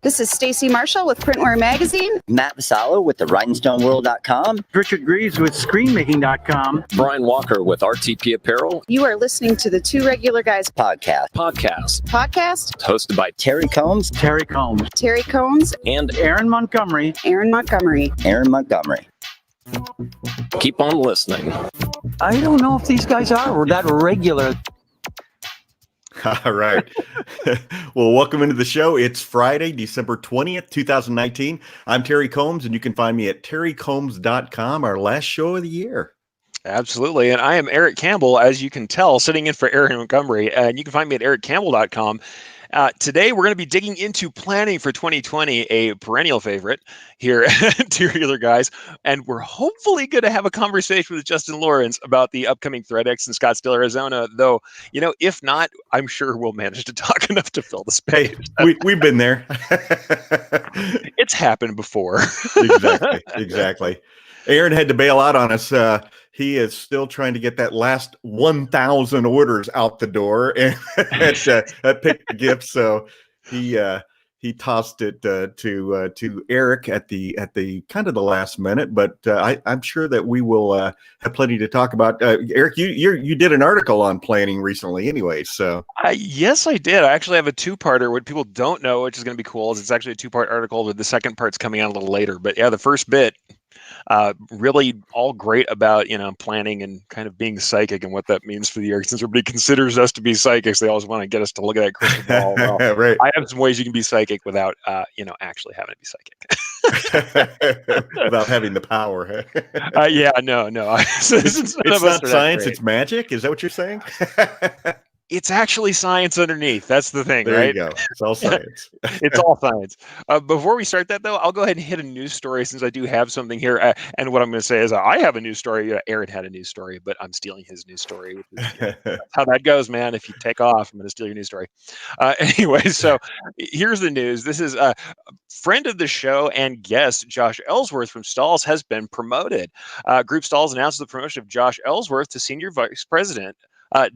This is Stacy Marshall with Printwear Magazine. Matt Vassallo with the RhinstoneWorld.com. Richard Greaves with ScreenMaking.com. Brian Walker with RTP Apparel. You are listening to the Two Regular Guys Podcast. Hosted by Terry Combs. Terry Combs. Terry Combs. And Aaron Montgomery. Aaron Montgomery. Aaron Montgomery. Keep on listening. I don't know if these guys are that regular. All right. Well, welcome into the show. It's Friday, December 20th, 2019. I'm Terry Combs, and you can find me at terrycombs.com, our last show of the year. Absolutely. And I am Eric Campbell, as you can tell, sitting in for Aaron Montgomery. And you can find me at ericcampbell.com. Today, we're going to be digging into planning for 2020, a perennial favorite here at Two Regular Guys. And we're hopefully going to have a conversation with Justin Lawrence about the upcoming ThreadX in Scottsdale, Arizona. Though, you know, if not, I'm sure we'll manage to talk enough to fill the space. Hey, we've been there. It's happened before. Exactly. Aaron had to bail out on us. He is still trying to get that last 1,000 orders out the door and pick the gift. So he tossed it to Eric at the kind of the last minute. But I'm sure that we will have plenty to talk about. Eric, you did an article on planning recently, anyway. So yes, I did. I actually have a two-parter. What people don't know, which is going to be cool, is it's actually a two-part article. But the second part's coming out a little later. But yeah, the first bit. Really all great about, you know, planning and kind of being psychic and what that means for the year. Since everybody considers us to be psychics, they always want to get us to look at that crystal ball. Well, right. I have some ways you can be psychic without, actually having to be psychic. Without having the power. Yeah, no. It's not science, it's magic. Is that what you're saying? It's actually science underneath. That's the thing, there right? There you go. It's all science. It's all science. Before we start that, though, I'll go ahead and hit a news story since I do have something here. And what I'm going to say is I have a news story. Aaron had a news story, but I'm stealing his news story. That's how that goes, man. If you take off, I'm going to steal your news story. Anyway, so here's the news. This is a friend of the show and guest, Josh Ellsworth from Stahls, has been promoted. Group Stahls announced the promotion of Josh Ellsworth to Senior Vice President,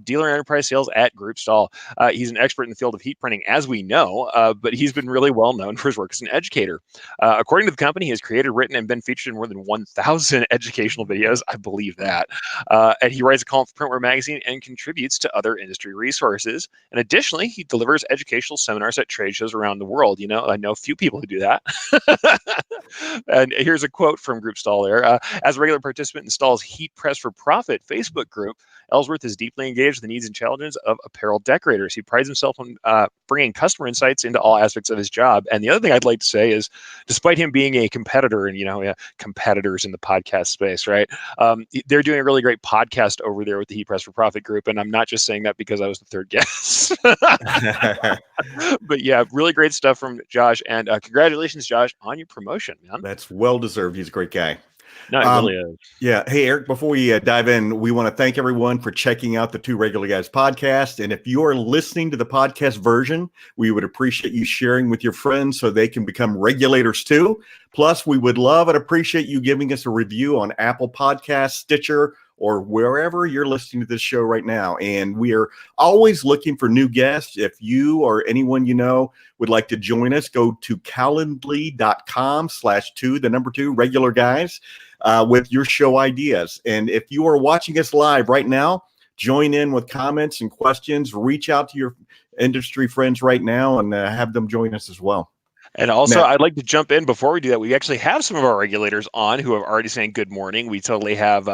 Dealer Enterprise Sales at Group Stahl. He's an expert in the field of heat printing, as we know, but he's been really well known for his work as an educator. According to the company, he has created, written, and been featured in more than 1,000 educational videos. I believe that. And he writes a column for Printwear Magazine and contributes to other industry resources. And additionally, he delivers educational seminars at trade shows around the world. You know, I know a few people who do that. And here's a quote from Group Stahl there. As a regular participant in Stahl's Heat Press for Profit Facebook group, Ellsworth is deeply engaged with the needs and challenges of apparel decorators. He prides himself on bringing customer insights into all aspects of his job. And the other thing I'd like to say is, despite him being a competitor and, competitors in the podcast space, right? They're doing a really great podcast over there with the Heat Press for Profit group. And I'm not just saying that because I was the third guest. But yeah, really great stuff from Josh. And congratulations, Josh, on your promotion, man. That's well-deserved. He's a great guy. No, it really is. Yeah. Hey, Eric, before we dive in, we want to thank everyone for checking out the Two Regular Guys podcast. And if you're listening to the podcast version, we would appreciate you sharing with your friends so they can become regulators too. Plus, we would love and appreciate you giving us a review on Apple Podcasts, Stitcher, or wherever you're listening to this show right now. And we are always looking for new guests. If you or anyone you know would like to join us, go to calendly.com/2 regular guys with your show ideas. And if you are watching us live right now, join in with comments and questions. Reach out to your industry friends right now and have them join us as well. And also, I'd like to jump in before we do that. We actually have some of our regulators on who have already saying good morning. We totally have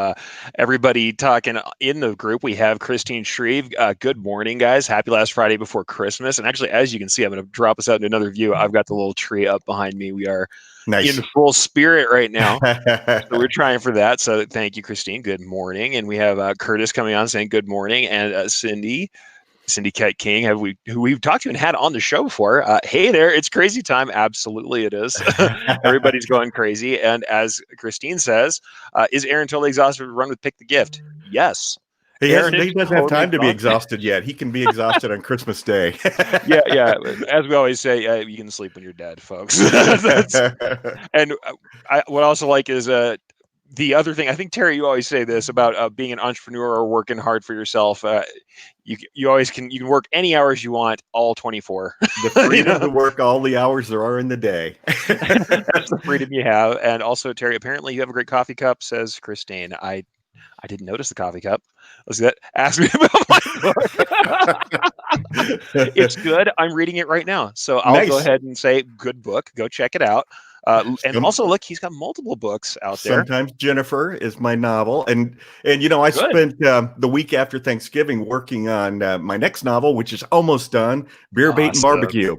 everybody talking in the group. We have Christine Shreve. Good morning, guys. Happy last Friday before Christmas. And actually, as you can see, I'm going to drop us out into another view. I've got the little tree up behind me. We are in full spirit right now. So we're trying for that. So thank you, Christine. Good morning. And we have Curtis coming on saying good morning. And Cindy Kite King, who we've talked to and had on the show before. Hey there, it's crazy time. Absolutely it is. Everybody's going crazy. And as Christine says, is Aaron totally exhausted to run with Pick the Gift? Yes. He doesn't have time to be exhausted yet. He can be exhausted on Christmas Day. Yeah. As we always say, you can sleep when you're dead, folks. And what I also like is the other thing, I think, Terry, you always say this about being an entrepreneur or working hard for yourself. You always you can work any hours you want, all 24. The freedom to work all the hours there are in the day. That's the freedom you have. And also, Terry, apparently you have a great coffee cup, says Christine. I didn't notice the coffee cup. Let's see that. Ask me about my book. It's good. I'm reading it right now. So I'll go ahead and say, good book. Go check it out. And also, look, he's got multiple books out there. Sometimes Jennifer is my novel, and I spent the week after Thanksgiving working on my next novel, which is almost done, Beer Bait and Barbecue.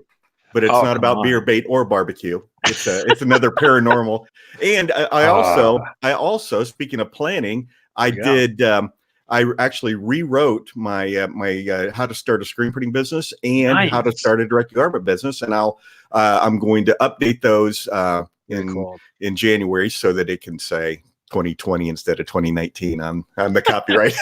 But it's not about beer bait or barbecue. It's another paranormal. And I also speaking of planning, I actually rewrote my how to start a screen printing business and how to start a direct garment business, and I'm going to update those in January so that it can say 2020 instead of 2019 on the copyright.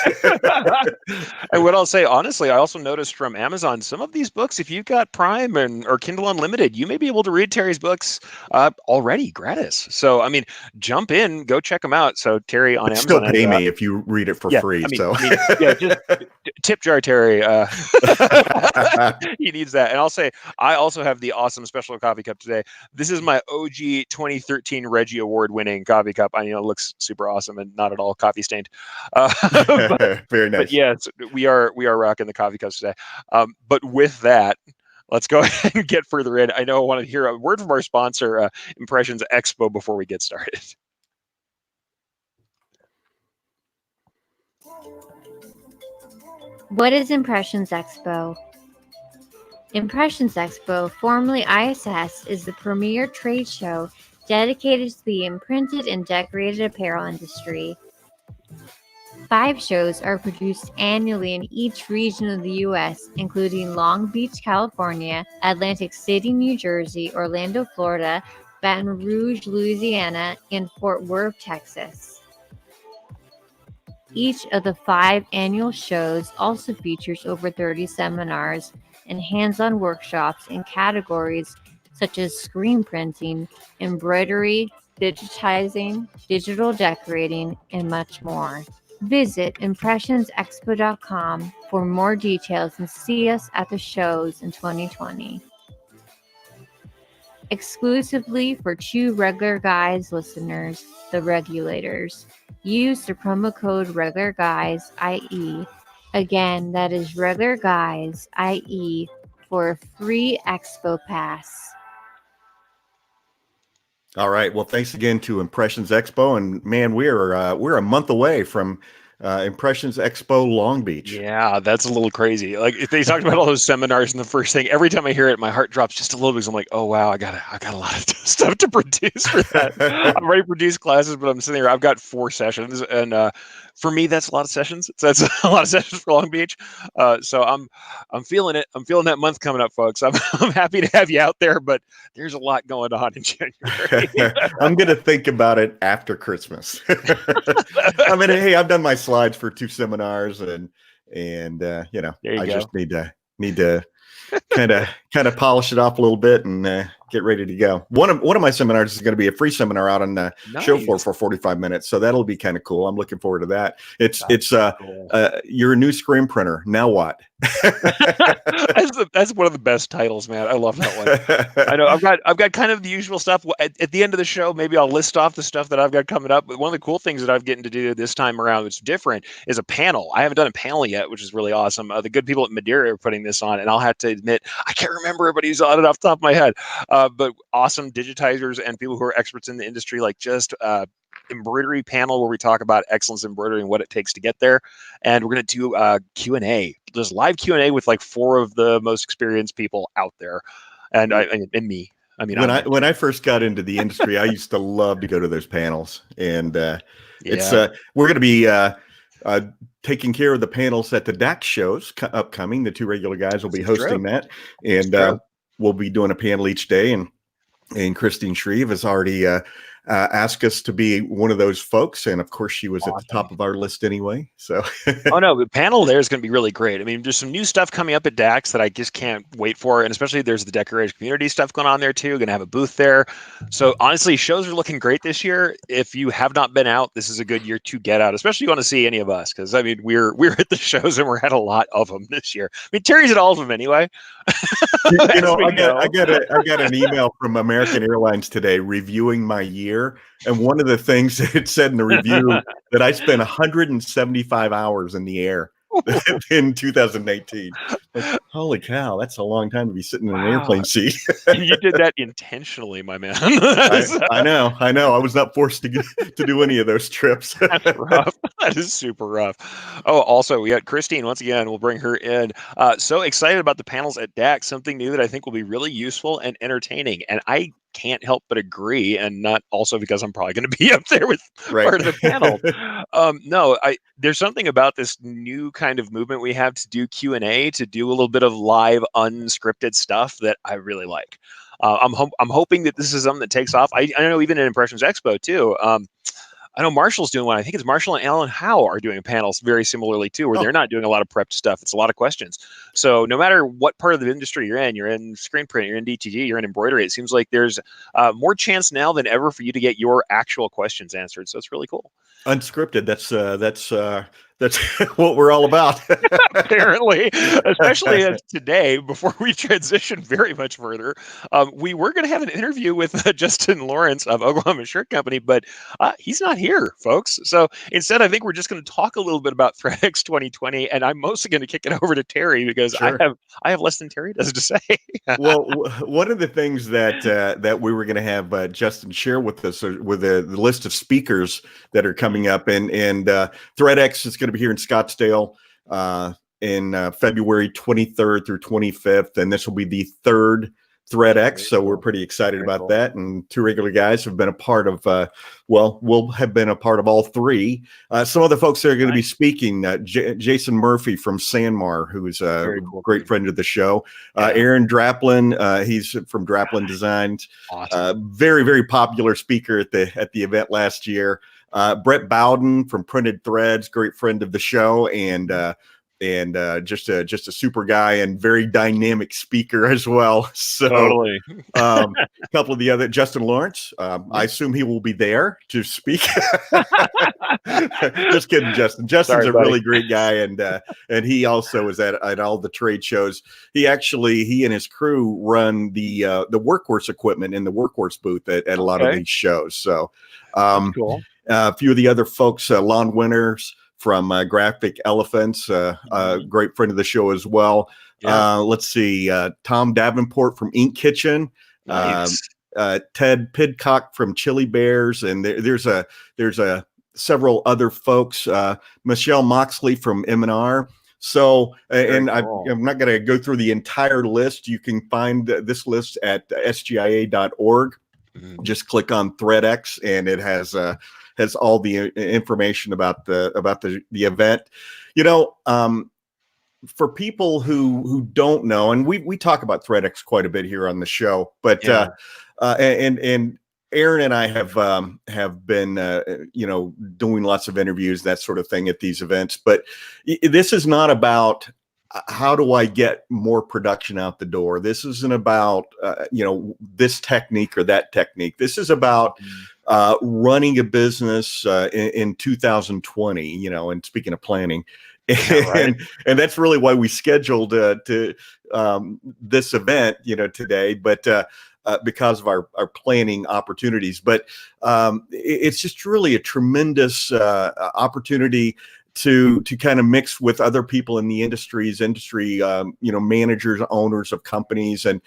And what I'll say, honestly, I also noticed from Amazon, some of these books, if you've got Prime or Kindle Unlimited, you may be able to read Terry's books already gratis. So, I mean, jump in, go check them out. So Terry on Amazon. Still pay me if you read it for free. Just tip jar Terry. He needs that. And I'll say, I also have the awesome special coffee cup today. This is my OG 2013 Reggie Award winning coffee cup. I know it looks super awesome and not at all coffee stained. Very nice. But yeah, we are rocking the coffee cups today. But with that, let's go ahead and get further in. I know I want to hear a word from our sponsor, Impressions Expo, before we get started. What is Impressions Expo? Impressions Expo, formerly ISS, is the premier trade show dedicated to the imprinted and decorated apparel industry. 5 shows are produced annually in each region of the U.S., including Long Beach, California, Atlantic City, New Jersey, Orlando, Florida, Baton Rouge, Louisiana, and Fort Worth, Texas. Each of the 5 annual shows also features over 30 seminars and hands-on workshops in categories such as screen printing, embroidery, digitizing, digital decorating, and much more. Visit ImpressionsExpo.com for more details and see us at the shows in 2020. Exclusively for Two Regular Guys listeners, the Regulators, use the promo code Regular Guys IE. Again, that is Regular Guys IE for a free Expo pass. All right. Well, thanks again to Impressions Expo, and man, we're a month away from Impressions Expo Long Beach. Yeah, that's a little crazy. Like they talked about all those seminars, and the first thing, every time I hear it, my heart drops just a little bit. I'm like, oh wow, I got a lot of stuff to produce for that. I'm ready to produce classes, but I'm sitting here. I've got 4 sessions, and for me, that's a lot of sessions. That's a lot of sessions for Long Beach. So I'm feeling it. I'm feeling that month coming up, folks. I'm happy to have you out there, but there's a lot going on in January. I'm gonna think about it after Christmas. I mean, hey, I've done my slides for 2 seminars, and I just need to kind of polish it off a little bit and get ready to go. One of my seminars is going to be a free seminar out on the show floor for 45 minutes, so that'll be kind of cool. I'm looking forward to that. It's cool. You're a new screen printer. Now what? That's one of the best titles, man. I love that one. I know I've got kind of the usual stuff. At the end of the show, maybe I'll list off the stuff that I've got coming up. But one of the cool things that I've getting to do this time around that's different is a panel. I haven't done a panel yet, which is really awesome. The good people at Madeira are putting this on, and I'll have to admit I can't remember everybody's on it off the top of my head. But awesome digitizers and people who are experts in the industry, like just embroidery panel where we talk about excellence embroidery and what it takes to get there. And we're going to do Q&A. There's live Q&A with like 4 of the most experienced people out there, and me. I mean, when I first got into the industry, I used to love to go to those panels, and it's we're going to be taking care of the panels at the DAX shows upcoming. The 2 regular guys will be hosting that, and we'll be doing a panel each day. And Christine Shreve has already ask us to be one of those folks. And of course, she was at the top of our list anyway. So, Oh no, the panel there is going to be really great. I mean, there's some new stuff coming up at DAX that I just can't wait for, and especially there's the decorated community stuff going on there too. Going to have a booth there. So honestly, shows are looking great this year. If you have not been out, this is a good year to get out, especially if you want to see any of us, because I mean, we're at the shows and we're at a lot of them this year. I mean, Terry's at all of them anyway. you know, I got an email from American Airlines today reviewing my year, and one of the things that it said in the review that I spent 175 hours in the air in 2018. Like, holy cow, that's a long time to be sitting in an airplane seat. And you did that intentionally, my man. I know. I was not forced to do any of those trips. That's rough. That is super rough. Oh, also, we got Christine once again. We'll bring her in. So excited about the panels at DAX. Something new that I think will be really useful and entertaining. And I can't help but agree, and not also because I'm probably going to be up there with part of the panel. There's something about this new kind of movement we have to do Q&A, to do a little bit of live unscripted stuff that I really like. I'm hoping that this is something that takes off. I know even at Impressions Expo too. I know Marshall's doing one. I think it's Marshall and Alan Howe are doing panels very similarly too, where they're not doing a lot of prepped stuff. It's a lot of questions. So no matter what part of the industry you're in screen print, you're in DTG, you're in embroidery, it seems like there's more chance now than ever for you to get your actual questions answered. So it's really cool. Unscripted. That's what we're all about. Apparently, especially as today, before we transition very much further, we were going to have an interview with Justin Lawrence of Oklahoma Shirt Company, but he's not here, folks. So instead, I think we're just going to talk a little bit about ThreadX 2020, and I'm mostly going to kick it over to Terry because I have less than Terry does to say. Well, one of the things that we were going to have Justin share with us with the list of speakers that are coming up, and ThreadX is going to be here in Scottsdale in February 23rd through 25th, and this will be the third ThreadX, so we're pretty excited about that. And Two Regular Guys have been a part of, we'll have been a part of all three. Some of the folks that are going to be speaking, Jason Murphy from Sanmar, who's a great friend of the show. Aaron Draplin, he's from Draplin Designs. Awesome. Very, very popular speaker at the event last year. Brett Bowden from Printed Threads, great friend of the show, and just a super guy and very dynamic speaker as well. So totally. A couple of the other, Justin Lawrence, I assume he will be there to speak. Just kidding, Justin. Justin's a really great guy, and he also is at all the trade shows. He and his crew run the workhorse equipment in the workhorse booth at a lot of these shows. So cool. A few of the other folks, Lon Winters from Graphic Elephants, a great friend of the show as well. Let's see, Tom Davenport from Ink Kitchen, nice. Ted Pidcock from Chili Bears, and there's several other folks. Michelle Moxley from M&R. So, I'm not going to go through the entire list. You can find this list at sgia.org. Mm-hmm. Just click on ThreadX, and it has all the information about the event. You know, for people who don't know, and we talk about ThreadX quite a bit here on the show, but and Aaron and I have been doing lots of interviews, that sort of thing at these events. But this is not about how do I get more production out the door. This isn't about this technique or that technique. This is about running a business in 2020, and speaking of planning, and that's really why we scheduled this event, today, but because of our planning opportunities. But it's just really a tremendous opportunity to kind of mix with other people in the industry, managers, owners of companies, and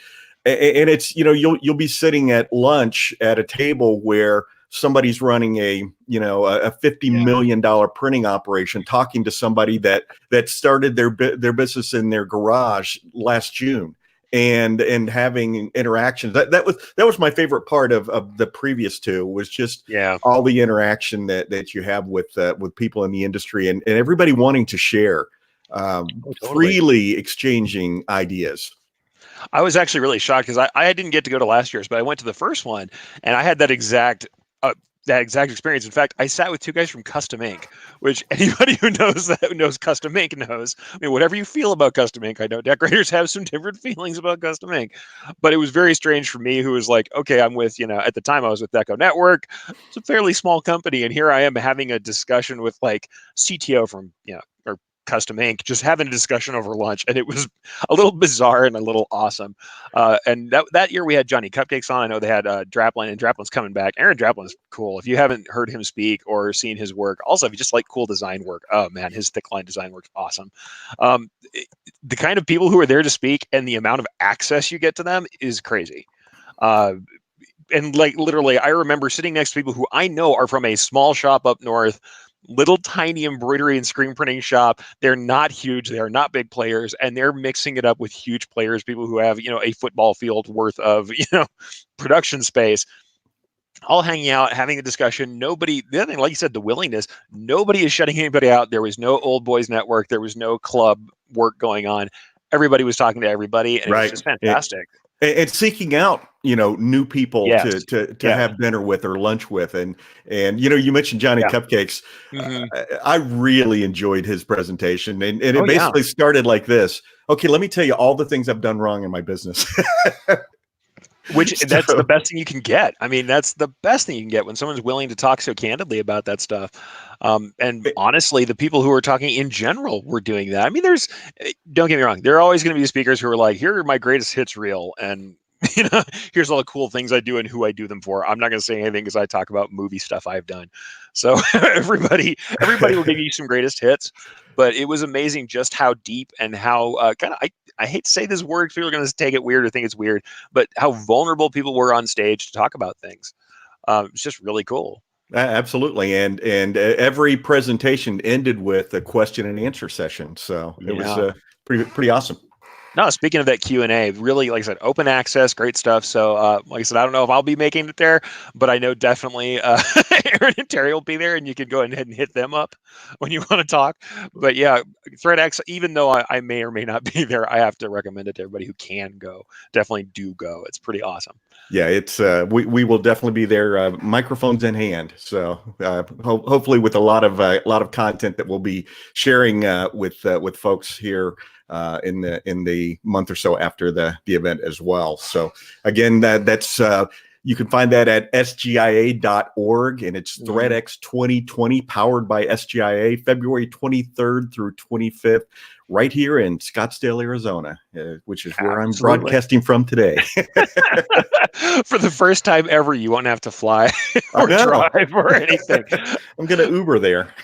it's you'll be sitting at lunch at a table where somebody's running a $50 million printing operation, talking to somebody that started their business in their garage last June, and having interactions. That was my favorite part of the previous two, was just all the interaction that you have with people in the industry, and everybody wanting to share, freely exchanging ideas. I was actually really shocked because I didn't get to go to last year's, but I went to the first one, and I had that exact that exact experience. In fact, I sat with two guys from Custom Ink, which anybody who knows Custom Ink knows. I mean, whatever you feel about Custom Ink, I know decorators have some different feelings about Custom Ink, but it was very strange for me, who was like, okay, I'm with, at the time I was with Deco Network. It's a fairly small company, and here I am having a discussion with like CTO from, or Custom Ink, just having a discussion over lunch, and it was a little bizarre and a little awesome. And that year we had Johnny Cupcakes on. I know they had Draplin, and Draplin's coming back. Aaron Draplin is cool. If you haven't heard him speak or seen his work, also if you just like cool design work, oh man, his thick line design work's awesome. The kind of people who are there to speak and the amount of access you get to them is crazy. And like literally, I remember sitting next to people who I know are from a small shop up north, little tiny embroidery and screen printing shop. They're not huge. They are not big players, and they're mixing it up with huge players, people who have, a football field worth of, production space, all hanging out, having a discussion. Nobody, the other thing, like you said, the willingness, nobody is shutting anybody out. There was no old boys network. There was no club work going on. Everybody was talking to everybody, and it was just fantastic. And seeking out, new people Yes. to have dinner with or lunch with. And you mentioned Johnny Cupcakes. Mhm. I really enjoyed his presentation. And it Oh, yeah. basically started like this. Okay, let me tell you all the things I've done wrong in my business. Which that's the best thing you can get. I mean, that's the best thing you can get when someone's willing to talk so candidly about that stuff. And honestly, the people who are talking in general were doing that. I mean, don't get me wrong, there are always going to be speakers who are like, here are my greatest hits reel, and here's all the cool things I do and who I do them for. I'm not going to say anything because I talk about movie stuff I've done. So everybody will give you some greatest hits, but it was amazing just how deep and how I hate to say this word, people are going to take it weird or think it's weird, but how vulnerable people were on stage to talk about things. It's just really cool. Absolutely. And every presentation ended with a question and answer session. So it was pretty awesome. No, speaking of that Q&A, really, like I said, open access, great stuff. So, like I said, I don't know if I'll be making it there, but I know definitely Aaron and Terry will be there, and you can go ahead and hit them up when you want to talk. But yeah, ThreadX, even though I may or may not be there, I have to recommend it to everybody who can go. Definitely do go. It's pretty awesome. Yeah, it's we will definitely be there, microphones in hand. So hopefully with a lot of content that we'll be sharing with folks here in the month or so after the event as well. So again, that's you can find that at sgia.org, and it's ThreadX 2020 powered by SGIA, February 23rd through 25th, right here in Scottsdale, Arizona, which is where I'm broadcasting from today. For the first time ever, you won't have to fly or drive or anything. I'm going to Uber there.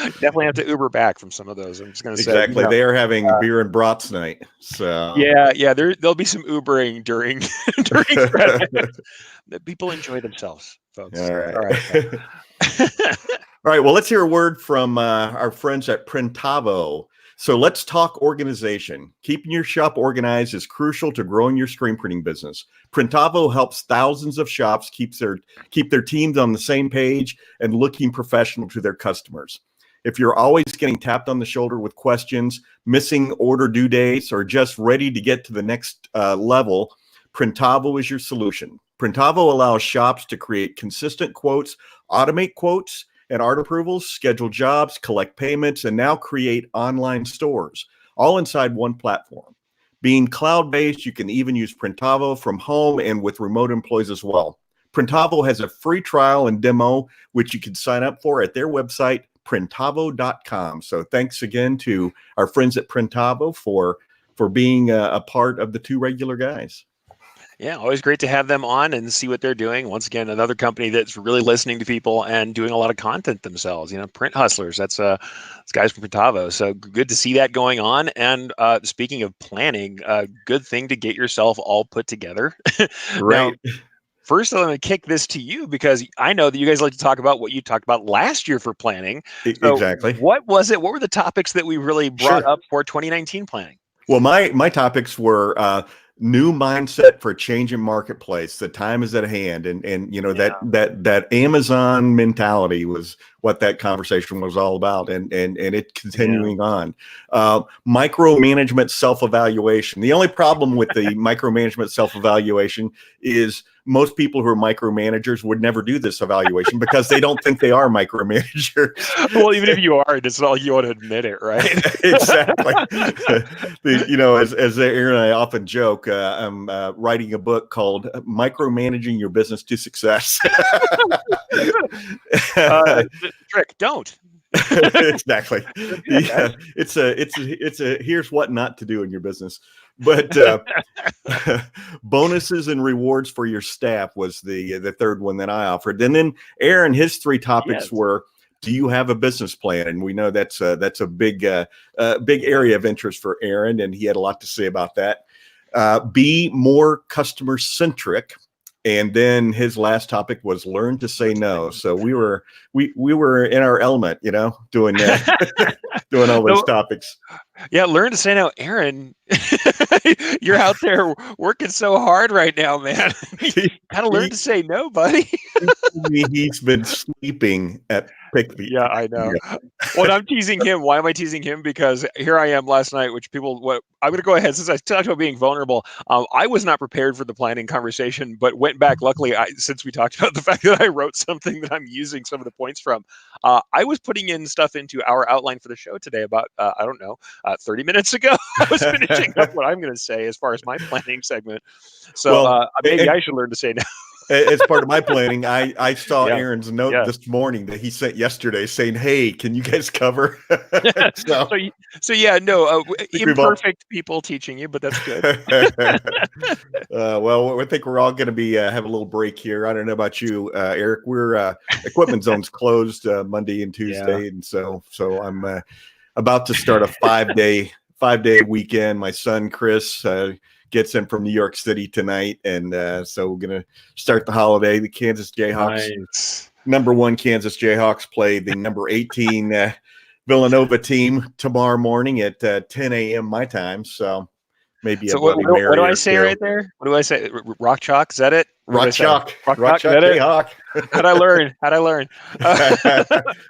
Definitely have to Uber back from some of those. I'm just going to say. Exactly. They are having beer and brats night. So yeah, there'll be some Ubering during ThreadX. People enjoy themselves, folks. All right. All right. All right. Well, let's hear a word from our friends at Printavo. So let's talk organization. Keeping your shop organized is crucial to growing your screen printing business. Printavo helps thousands of shops keep their teams on the same page and looking professional to their customers. If you're always getting tapped on the shoulder with questions, missing order due dates, or just ready to get to the next level, Printavo is your solution. Printavo allows shops to create consistent quotes, automate quotes and art approvals, schedule jobs, collect payments, and now create online stores, all inside one platform. Being cloud-based, you can even use Printavo from home and with remote employees as well. Printavo has a free trial and demo, which you can sign up for at their website, printavo.com. So thanks again to our friends at Printavo for being a part of the Two Regular Guys. Yeah, always great to have them on and see what they're doing. Once again, another company that's really listening to people and doing a lot of content themselves. Print hustlers. That's guys from Printavo. So good to see that going on. And speaking of planning, good thing to get yourself all put together. Right. Now, first, I'm going to kick this to you because I know that you guys like to talk about what you talked about last year for planning. So exactly. What was it? What were the topics that we really brought up for 2019 planning? Well, my topics were new mindset for changing marketplace. The time is at hand, and that Amazon mentality was what that conversation was all about, and it continuing on. Micromanagement self-evaluation. The only problem with the micromanagement self-evaluation is most people who are micromanagers would never do this evaluation because they don't think they are micromanagers. Well, even if you are, it's not like you want to admit it, right? Exactly. As Aaron and I often joke, I'm writing a book called "Micromanaging Your Business to Success." Trick, don't. Exactly. It's a here's what not to do in your business. But bonuses and rewards for your staff was the third one that I offered. And then Aaron, his three topics were: do you have a business plan? And we know that's a big area of interest for Aaron, and he had a lot to say about that. Be more customer centric. And then his last topic was learn to say no. So we were in our element, doing that, doing all those topics. Yeah, learn to say no. Aaron, you're out there working so hard right now, man. You gotta learn to say no, buddy. He's been sleeping at Pickby. Yeah, I know. Well, I'm teasing him. Why am I teasing him? Because here I am last night, I'm going to go ahead, since I talked about being vulnerable. I was not prepared for the planning conversation, but went back. Luckily, since we talked about the fact that I wrote something that I'm using some of the points from, I was putting in stuff into our outline for the show today about, 30 minutes ago. I was finishing up what I'm going to say as far as my planning segment. So maybe I should learn to say no. As part of my planning, I saw Aaron's note this morning that he sent yesterday saying, "Hey, can you guys cover?" Imperfect people teaching you, but that's good. Well, I think we're all going to be have a little break here. I don't know about you, Eric. We're Equipment Zone's closed Monday and Tuesday, and so I'm about to start a 5-day weekend. My son Chris gets in from New York City tonight, and so we're gonna start the holiday. The Kansas Jayhawks, number 1 Kansas Jayhawks, play the number 18 Villanova team tomorrow morning at 10 a.m. my time. So maybe what do I say right there? What do I say? Rock chalk? Is that it? Rock chalk Jayhawk. How'd I learn?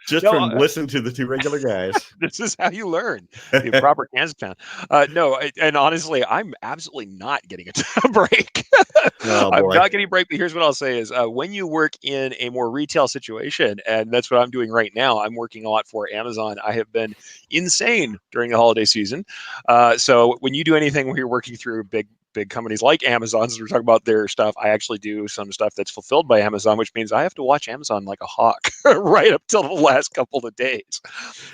Just from listening to the two regular guys. This is how you learn. Be a proper Kansas fan. And honestly, I'm absolutely not getting a break. I'm not getting a break, but here's what I'll say is when you work in a more retail situation, and that's what I'm doing right now, I'm working a lot for Amazon. I have been insane during the holiday season. So when you do anything where you're working through big companies like Amazon, so we're talking about their stuff, I actually do some stuff that's fulfilled by Amazon, which means I have to watch Amazon like a hawk right up till the last couple of days.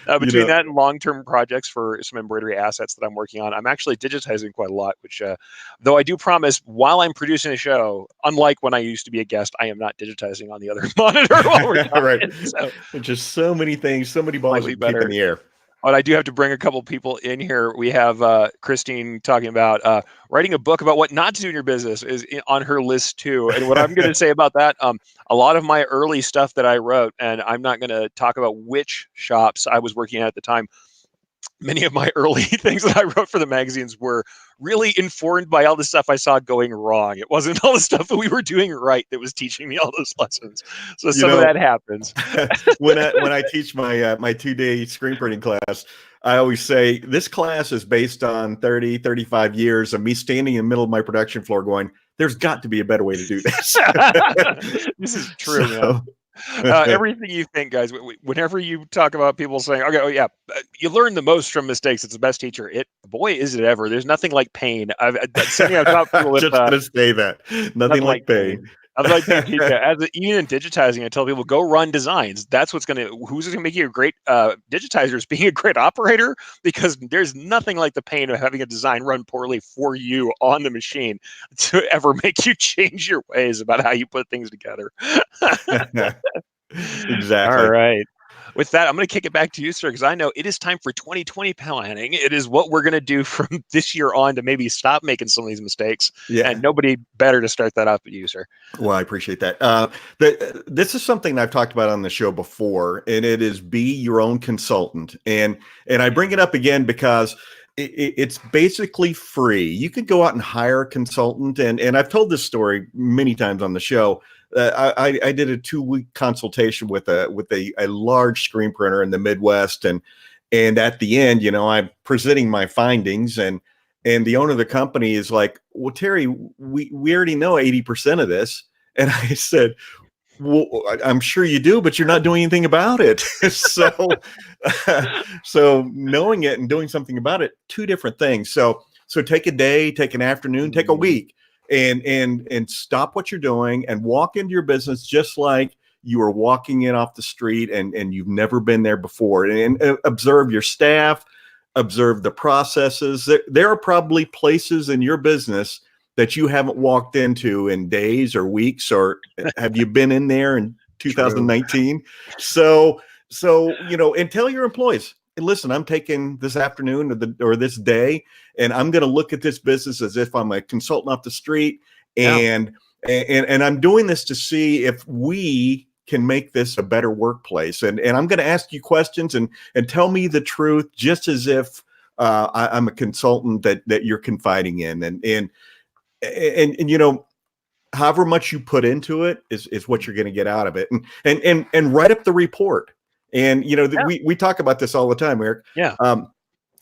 Between that and long-term projects for some embroidery assets that I'm working on, I'm actually digitizing quite a lot, which though I do promise while I'm producing a show, unlike when I used to be a guest, I am not digitizing on the other monitor while we're talking. Right. So, just so many things, so many balls to keep in the air. But I do have to bring a couple people in here. We have Christine talking about writing a book about what not to do in your business is on her list too. And what I'm going to say about that, a lot of my early stuff that I wrote, and I'm not going to talk about which shops I was working at the time. Many of my early things that I wrote for the magazines were really informed by all the stuff I saw going wrong. It wasn't all the stuff that we were doing right that was teaching me all those lessons. So some of that happens. when I teach my my 2-day screen printing class, I always say this class is based on 35 years of me standing in the middle of my production floor going, there's got to be a better way to do this. This is true, man. Everything you think, guys, whenever you talk about people saying, okay, you learn the most from mistakes. It's the best teacher. Boy, is it ever. There's nothing like pain. That's something I've taught people with. Just going to say that. Nothing like pain. I was like, even in digitizing, I tell people, go run designs. That's who's going to make you a great digitizer is being a great operator, because there's nothing like the pain of having a design run poorly for you on the machine to ever make you change your ways about how you put things together. Exactly. All right. With that, I'm going to kick it back to you, sir, because I know it is time for 2020 planning. It is what we're going to do from this year on to maybe stop making some of these mistakes. Yeah. And nobody better to start that off but you, sir. Well, I appreciate that. This is something I've talked about on the show before, and it is be your own consultant. And I bring it up again because it's basically free. You could go out and hire a consultant. And I've told this story many times on the show. I did a 2-week consultation with a large screen printer in the Midwest, and at the end, I'm presenting my findings, and the owner of the company is like, "Well, Terry, we already know 80% of this," and I said, "Well, I'm sure you do, but you're not doing anything about it." So knowing it and doing something about it, two different things. So take a day, take an afternoon, take a week, and stop what you're doing and walk into your business just like you are walking in off the street and you've never been there before, and observe your staff, observe the processes. There are probably places in your business that you haven't walked into in days or weeks, or have you been in there in 2019? So, and tell your employees, hey, listen, I'm taking this afternoon or this day, and I'm going to look at this business as if I'm a consultant off the street. And I'm doing this to see if we can make this a better workplace. And I'm going to ask you questions and tell me the truth, just as if I'm a consultant that you're confiding in. And however much you put into it is what you're going to get out of it. And write up the report. And we talk about this all the time, Eric. Yeah.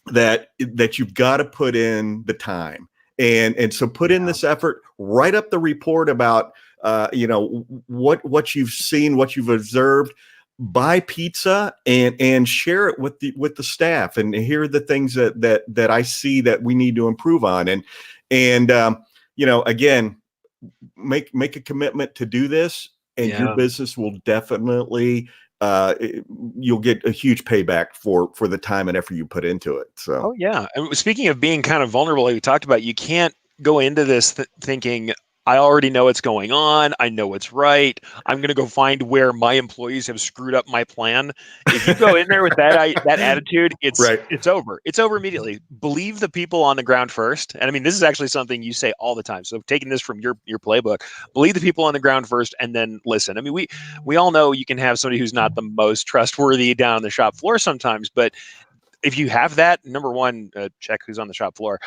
That you've got to put in the time. And so put in this effort, write up the report about what you've seen, what you've observed. Buy pizza and share it with the staff, and here are the things that I see that we need to improve on. And again, make a commitment to do this, and your business will definitely you'll get a huge payback for the time and effort you put into it. So and speaking of being kind of vulnerable, like we talked about, you can't go into this thinking, I already know what's going on. I know what's right. I'm going to go find where my employees have screwed up my plan. If you go in there with that attitude, it's over. It's over immediately. Believe the people on the ground first. And I mean, this is actually something you say all the time. So taking this from your playbook, believe the people on the ground first, and then listen. I mean, we all know you can have somebody who's not the most trustworthy down on the shop floor sometimes, but if you have that, number one, check who's on the shop floor.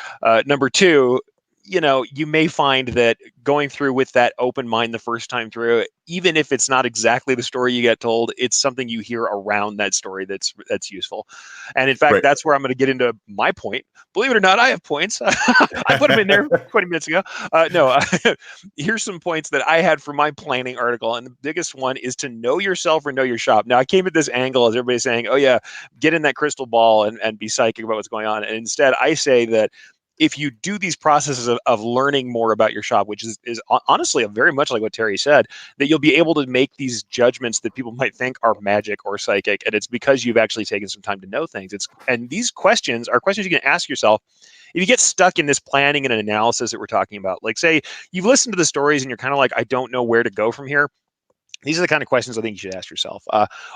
Number two, you may find that going through with that open mind the first time through, even if it's not exactly the story you get told, it's something you hear around that story that's useful. And in fact, that's where I'm going to get into my point. Believe it or not, I have points. I put them in there 20 minutes ago. Here's some points that I had for my planning article. And the biggest one is to know yourself or know your shop. Now, I came at this angle as everybody's saying, oh yeah, get in that crystal ball and be psychic about what's going on. And instead, I say that if you do these processes of learning more about your shop, which is honestly very much like what Terry said, that you'll be able to make these judgments that people might think are magic or psychic. And it's because you've actually taken some time to know things. And these questions are questions you can ask yourself. If you get stuck in this planning and analysis that we're talking about, like say you've listened to the stories and you're kind of like, I don't know where to go from here. These are the kind of questions I think you should ask yourself.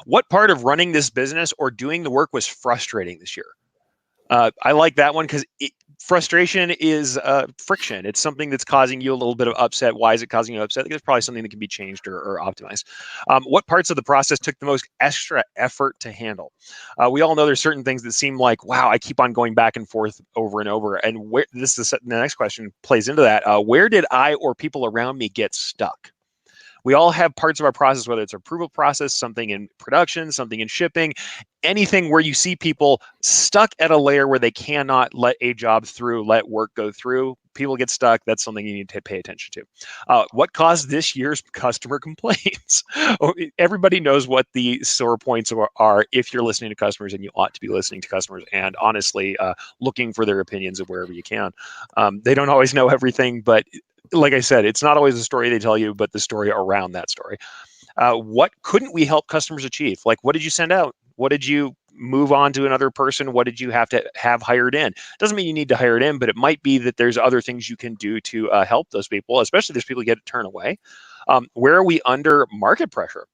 What part of running this business or doing the work was frustrating this year? I like that one because frustration is friction. It's something that's causing you a little bit of upset. Why is it causing you upset? I think it's probably something that can be changed or optimized. What parts of the process took the most extra effort to handle? We all know there's certain things that seem like, wow, I keep on going back and forth over and over. And where this is the next question plays into that. Where did I or people around me get stuck? We all have parts of our process, whether it's an approval process, something in production, something in shipping, anything where you see people stuck at a layer where they cannot let a job through, let work go through. People get stuck. That's something you need to pay attention to. What caused this year's customer complaints? Everybody knows what the sore points are if you're listening to customers, and you ought to be listening to customers and honestly looking for their opinions of wherever you can. They don't always know everything, but like I said, it's not always the story they tell you, but the story around that story. What couldn't we help customers achieve? Like, what did you send out? What did you move on to another person? What did you have to have hired in? Doesn't mean you need to hire it in, but it might be that there's other things you can do to help those people, especially there's people who get to turn away. Where are we under market pressure?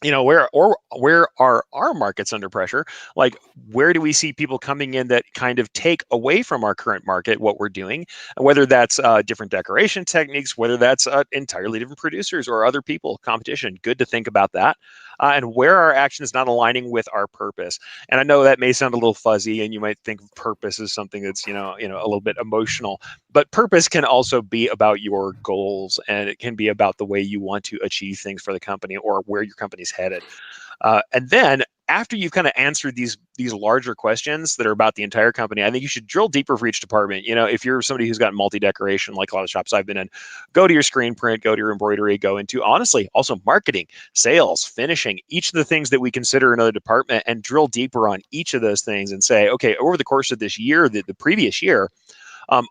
Where are our markets under pressure? Like, where do we see people coming in that kind of take away from our current market what we're doing, whether that's different decoration techniques, whether that's entirely different producers or other people, competition. Good to think about that. And where our actions not aligning with our purpose. And I know that may sound a little fuzzy, and you might think of purpose as something that's, a little bit emotional. But purpose can also be about your goals, and it can be about the way you want to achieve things for the company or where your company's headed. And then after you've kind of answered these larger questions that are about the entire company, I think you should drill deeper for each department. If you're somebody who's got multi-decoration, like a lot of shops I've been in, go to your screen print, go to your embroidery, go into, honestly, also marketing, sales, finishing, each of the things that we consider another department, and drill deeper on each of those things and say, okay, over the course of this year, the previous year,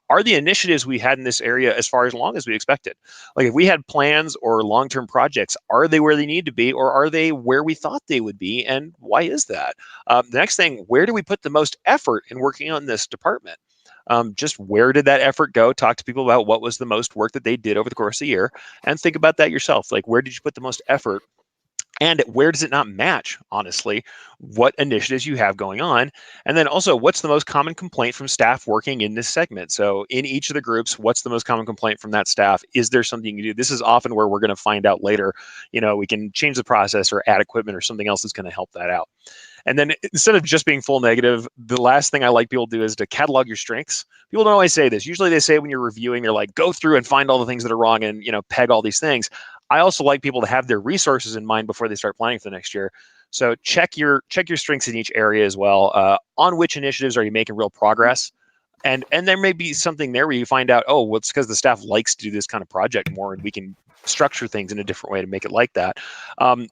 are the initiatives we had in this area as far as long as we expected? Like if we had plans or long-term projects, are they where they need to be, or are they where we thought they would be? And why is that? The next thing, where do we put the most effort in working on this department? Just where did that effort go? Talk to people about what was the most work that they did over the course of the year, and think about that yourself. Like, where did you put the most effort? And where does it not match, honestly, what initiatives you have going on? And then also, what's the most common complaint from staff working in this segment? So in each of the groups, what's the most common complaint from that staff? Is there something you can do? This is often where we're going to find out later, we can change the process or add equipment or something else that's going to help that out. And then instead of just being full negative, the last thing I like people to do is to catalog your strengths. People don't always say this. Usually they say when you're reviewing, they're like, go through and find all the things that are wrong and, peg all these things. I also like people to have their resources in mind before they start planning for the next year. So check your strengths in each area as well. On which initiatives are you making real progress? And there may be something there where you find out, oh, well, it's because the staff likes to do this kind of project more, and we can structure things in a different way to make it like that.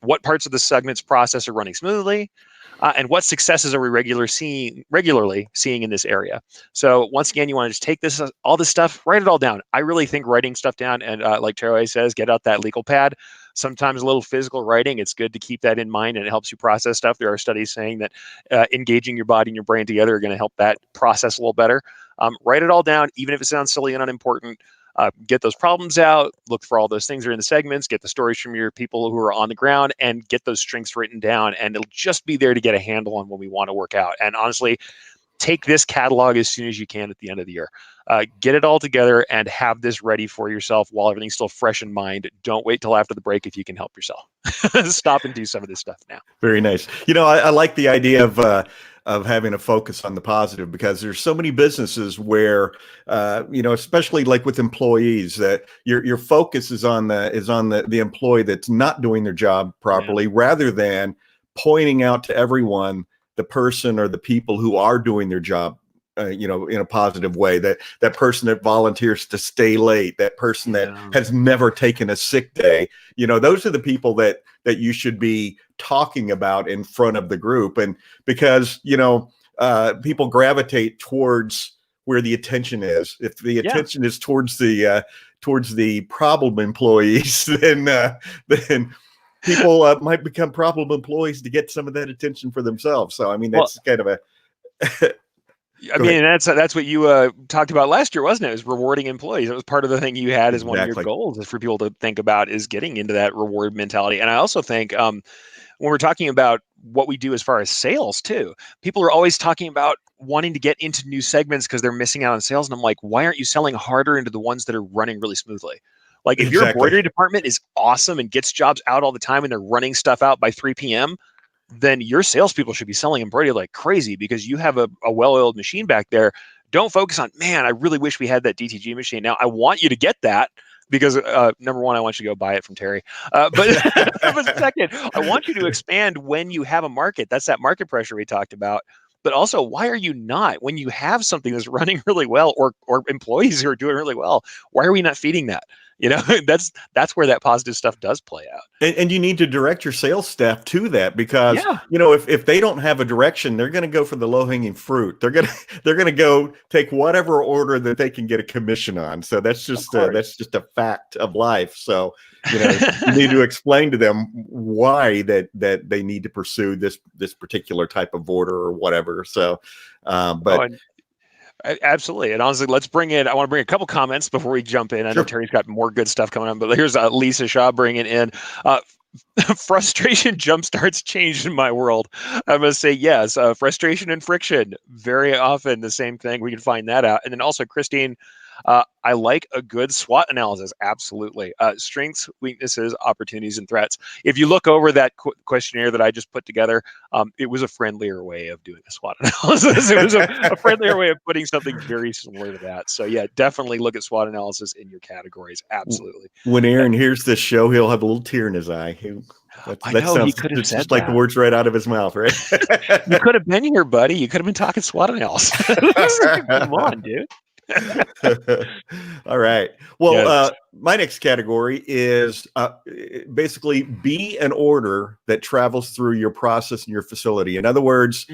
What parts of the segments process are running smoothly? And what successes are we regularly seeing in this area? So once again, you want to just take all this stuff, write it all down. I really think writing stuff down, and like Terry always says, get out that legal pad. Sometimes a little physical writing, it's good to keep that in mind, and it helps you process stuff. There are studies saying that engaging your body and your brain together are going to help that process a little better. Write it all down, even if it sounds silly and unimportant. Get those problems out, look for all those things that are in the segments, get the stories from your people who are on the ground, and get those strengths written down. And it'll just be there to get a handle on what we want to work out. And honestly, take this catalog as soon as you can at the end of the year. Get it all together and have this ready for yourself while everything's still fresh in mind. Don't wait till after the break if you can help yourself. Stop and do some of this stuff now. Very nice. I like the idea of having a focus on the positive, because there's so many businesses where, especially like with employees, that your focus is on the employee that's not doing their job properly, rather than pointing out to everyone the person or the people who are doing their job, in a positive way. That person that volunteers to stay late, that person that has never taken a sick day. Those are the people that you should be talking about in front of the group. And because people gravitate towards where the attention is. If the attention is towards the problem employees, then people might become problem employees to get some of that attention for themselves. So that's kind of a that's what you talked about last year, wasn't it? It was rewarding employees. It was part of the thing you had as one of your goals, is for people to think about, is getting into that reward mentality. And I also think when we're talking about what we do as far as sales too, people are always talking about wanting to get into new segments because they're missing out on sales. And I'm like, why aren't you selling harder into the ones that are running really smoothly? Like if your embroidery department is awesome and gets jobs out all the time and they're running stuff out by 3 p.m., then your salespeople should be selling embroidery like crazy, because you have a well-oiled machine back there. Don't focus on, man, I really wish we had that DTG machine. Now, I want you to get that because, number one, I want you to go buy it from Terry. But second, I want you to expand when you have a market. That's that market pressure we talked about. But also, why are you not, when you have something that's running really well, or employees who are doing really well, why are we not feeding that? That's where that positive stuff does play out. And you need to direct your sales staff to that, because if they don't have a direction, they're going to go for the low hanging fruit. They're going to go take whatever order that they can get a commission on. So that's just a fact of life. So you need to explain to them why that they need to pursue this particular type of order or whatever. So, absolutely. And honestly, I want to bring a couple comments before we jump in. I know Terry's got more good stuff coming on, but here's Lisa Shaw bringing in frustration jumpstarts changed in my world. I'm going to say yes. Frustration and friction, very often the same thing. We can find that out. And then also Christine I like a good SWOT analysis. Absolutely. Strengths, weaknesses, opportunities, and threats. If you look over that questionnaire that I just put together, it was a friendlier way of doing a SWOT analysis. It was a friendlier way of putting something very similar to that. So yeah, definitely look at SWOT analysis in your categories. Absolutely. When Aaron hears this show, he'll have a little tear in his eye. I know, he sounds could have said just like that. the words right out of his mouth, right? You could have been here, buddy. You could have been talking SWOT analysis. Come on, dude. All right. Well, Yes. my next category is basically be an order that travels through your process and your facility. In other words,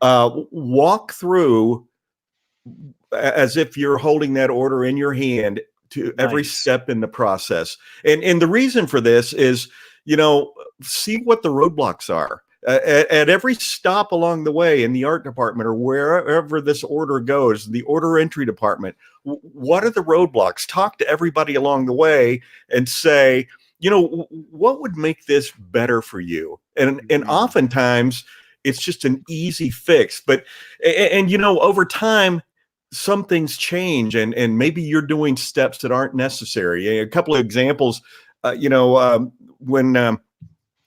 walk through as if you're holding that order in your hand to every Nice. step in the process. And the reason for this is, see what the roadblocks are. At every stop along the way in the art department or wherever this order goes, the order entry department, what are the roadblocks? Talk to everybody along the way and say, what would make this better for you? And oftentimes it's just an easy fix. But over time, some things change, and maybe you're doing steps that aren't necessary. A couple of examples, when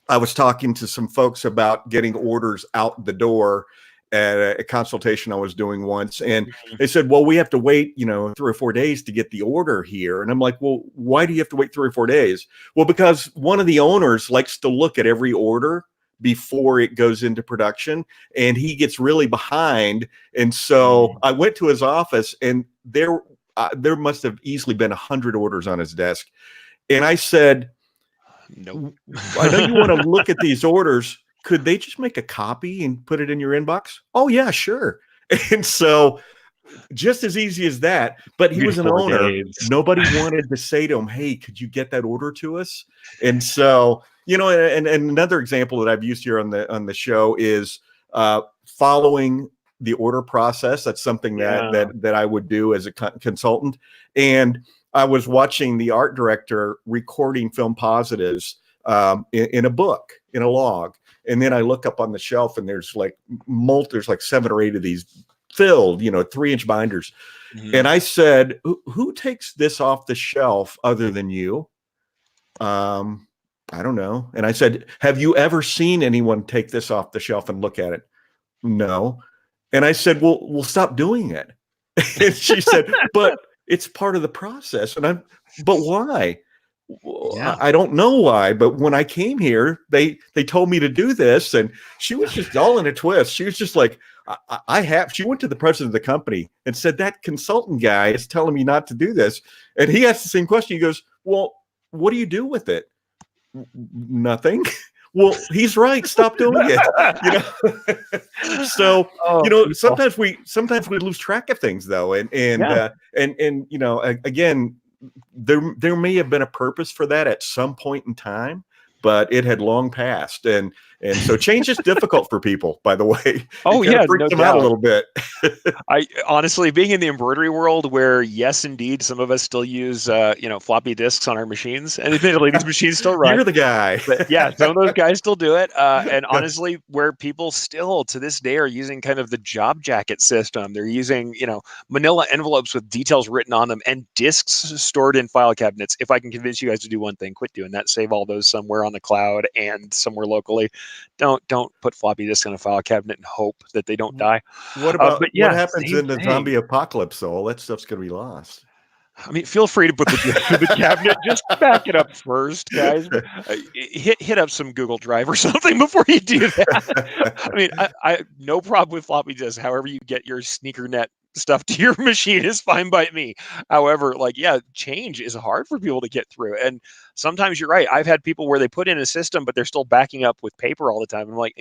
I was talking to some folks about getting orders out the door at a consultation I was doing once, and they said, well, we have to wait, 3 or 4 days to get the order here. And I'm like, well, why do you have to wait 3 or 4 days? Well, because one of the owners likes to look at every order before it goes into production, and he gets really behind. And so I went to his office, and there must have easily been 100 orders on his desk. And I said, Nope. I know you want to look at these orders. Could they just make a copy and put it in your inbox? Oh, yeah, sure. And so just as easy as that. But he was an owner. Nobody wanted to say to him, hey, could you get that order to us? And so, and another example that I've used here on the show is following the order process. That's something that I would do as a consultant. And I was watching the art director recording film positives in a book, in a log. And then I look up on the shelf, and there's like 7 or 8 of these filled, 3-inch binders. Mm-hmm. And I said, who takes this off the shelf other than you? I don't know. And I said, have you ever seen anyone take this off the shelf and look at it? No. And I said, well, we'll stop doing it. And she said, but it's part of the process. And but why? Yeah. I don't know why, but when I came here, they told me to do this, and she was just all in a twist. She was just like, she went to the president of the company and said, that consultant guy is telling me not to do this. And he asked the same question. He goes, well, what do you do with it? Nothing. Well, he's right. Stop doing it. So, sometimes we lose track of things, though. And again, there may have been a purpose for that at some point in time, but it had long passed. And so change is difficult for people, by the way. Oh, yeah. Freaks them out a little bit. I honestly, being in the embroidery world where, yes, indeed, some of us still use, floppy disks on our machines, and admittedly, these machines still run. You're the guy. But yeah, some of those guys still do it. And honestly, where people still to this day are using kind of the job jacket system, they're using, manila envelopes with details written on them and disks stored in file cabinets. If I can convince you guys to do one thing, quit doing that. Save all those somewhere on the cloud and somewhere locally. Don't put floppy disks in a file cabinet and hope that they don't die. What about what happens in the zombie apocalypse? All that stuff's going to be lost. I mean, feel free to put the cabinet. Just back it up first, guys. Hit up some Google Drive or something before you do that. I mean, I no problem with floppy disks. However you get your SneakerNet stuff to your machine is fine by me. However, change is hard for people to get through. And sometimes you're right. I've had people where they put in a system, but they're still backing up with paper all the time. I'm like,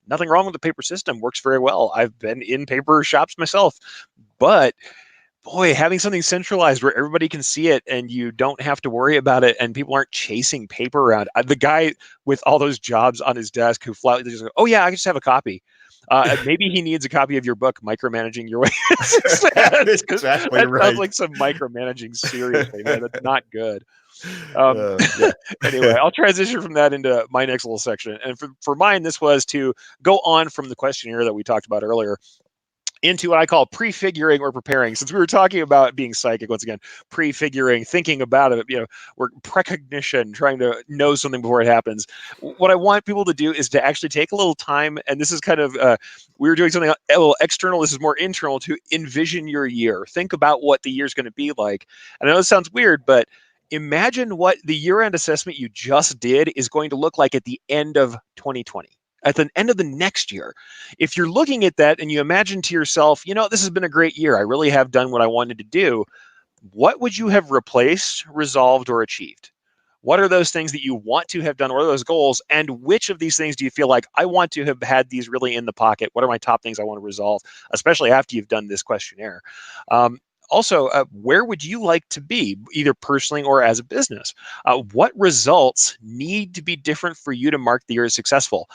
nothing wrong with the paper system. Works very well. I've been in paper shops myself, but boy, having something centralized where everybody can see it and you don't have to worry about it and people aren't chasing paper around. The guy with all those jobs on his desk who flatly just go, oh yeah, I just have a copy. Maybe he needs a copy of your book, Micromanaging Your Way. That's exactly that right. sounds like some micromanaging, seriously, man. That's not good. Anyway, I'll transition from that into my next little section. And for mine, this was to go on from the questionnaire that we talked about earlier. into what I call prefiguring or preparing. Since we were talking about being psychic, once again, prefiguring, thinking about it, we're precognition, trying to know something before it happens. What I want people to do is to actually take a little time, and this is kind of, we were doing something a little external, this is more internal, to envision your year. Think about what the year's going to be like. And I know it sounds weird, but imagine what the year-end assessment you just did is going to look like at the end of 2020. At the end of the next year. If you're looking at that and you imagine to yourself, this has been a great year. I really have done what I wanted to do. What would you have replaced, resolved, or achieved? What are those things that you want to have done? What are those goals? And which of these things do you feel like I want to have had these really in the pocket? What are my top things I want to resolve, especially after you've done this questionnaire? Also, where would you like to be, either personally or as a business? What results need to be different for you to mark the year as successful?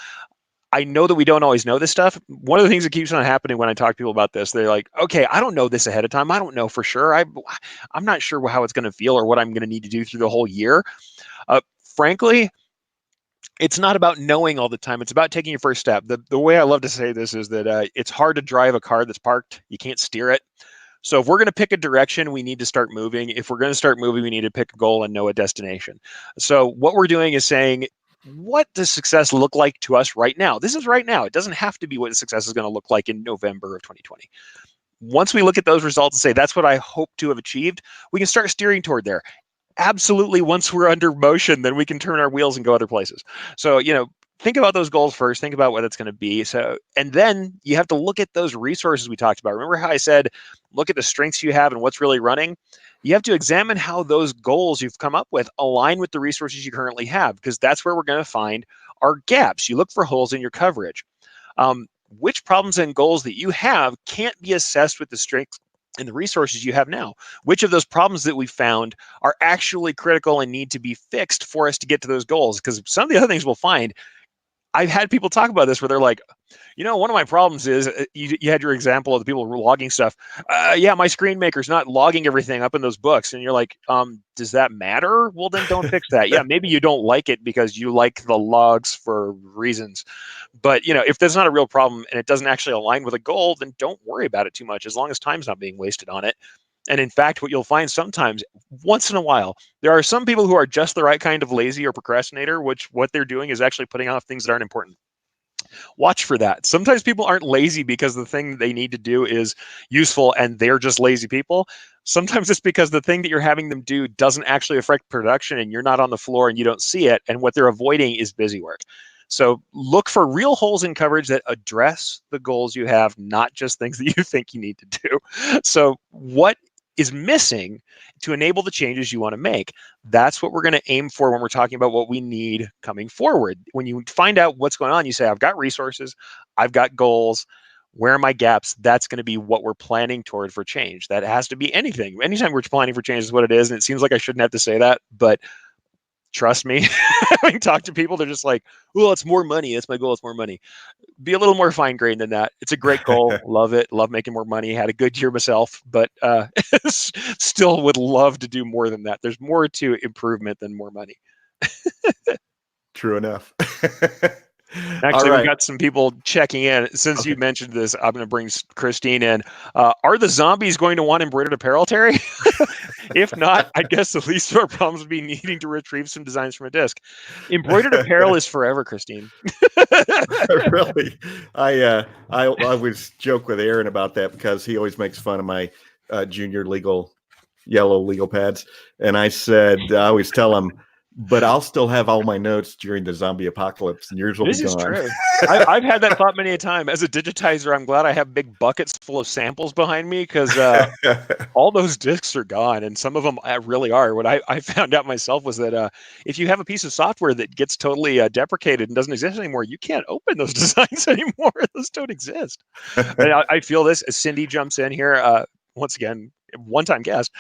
I know that we don't always know this stuff. One of the things that keeps on happening when I talk to people about this, they're like, okay, I don't know this ahead of time. I don't know for sure. I'm not sure how it's going to feel or what I'm going to need to do through the whole year. Frankly, it's not about knowing all the time. It's about taking your first step. The way I love to say this is that it's hard to drive a car that's parked. You can't steer it. So if we're going to pick a direction, we need to start moving. If we're going to start moving, we need to pick a goal and know a destination. So what we're doing is saying, what does success look like to us right now? This is right now. It doesn't have to be what success is going to look like in November of 2020. Once we look at those results and say, that's what I hope to have achieved, we can start steering toward there. Absolutely, once we're under motion, then we can turn our wheels and go other places. So, think about those goals first. Think about what it's going to be. So, and then you have to look at those resources we talked about. Remember how I said, look at the strengths you have and what's really running? You have to examine how those goals you've come up with align with the resources you currently have, because that's where we're going to find our gaps. You look for holes in your coverage. Which problems and goals that you have can't be assessed with the strengths and the resources you have now? Which of those problems that we found are actually critical and need to be fixed for us to get to those goals? Because some of the other things we'll find, I've had people talk about this where they're like, one of my problems is you had your example of the people logging stuff. Yeah, my screen maker's not logging everything up in those books. And you're like, does that matter? Well, then don't fix that. Yeah, maybe you don't like it because you like the logs for reasons. But, if there's not a real problem and it doesn't actually align with a goal, then don't worry about it too much, as long as time's not being wasted on it. And in fact, what you'll find sometimes, once in a while, there are some people who are just the right kind of lazy or procrastinator, which what they're doing is actually putting off things that aren't important. Watch for that. Sometimes people aren't lazy because the thing they need to do is useful and they're just lazy people. Sometimes it's because the thing that you're having them do doesn't actually affect production and you're not on the floor and you don't see it. And what they're avoiding is busy work. So look for real holes in coverage that address the goals you have, not just things that you think you need to do. So what is missing to enable the changes you want to make? That's what we're going to aim for when we're talking about what we need coming forward. When you find out what's going on, you say, I've got resources, I've got goals, where are my gaps? That's going to be what we're planning toward for change. That has to be anything. Anytime we're planning for change is what it is. And it seems like I shouldn't have to say that, but trust me, having talked to people, they're just like, well, it's more money. That's my goal. It's more money. Be a little more fine-grained than that. It's a great goal. Love it. Love making more money. Had a good year myself, but still would love to do more than that. There's more to improvement than more money. True enough. Actually, we've got some people checking in. Since you mentioned this, I'm going to bring Christine in. Are the zombies going to want embroidered apparel, Terry? If not, I guess the least of our problems would be needing to retrieve some designs from a disc. Embroidered apparel is forever, Christine. Really? I always joke with Aaron about that because he always makes fun of my junior yellow legal pads. And I said, I always tell him, but I'll still have all my notes during the zombie apocalypse, and yours will be gone. This is true. I've had that thought many a time. As a digitizer, I'm glad I have big buckets full of samples behind me because all those discs are gone, and some of them really are. What I found out myself was that if you have a piece of software that gets totally deprecated and doesn't exist anymore, you can't open those designs anymore. Those don't exist. And I feel this as Cindy jumps in here. Once again, one-time guest.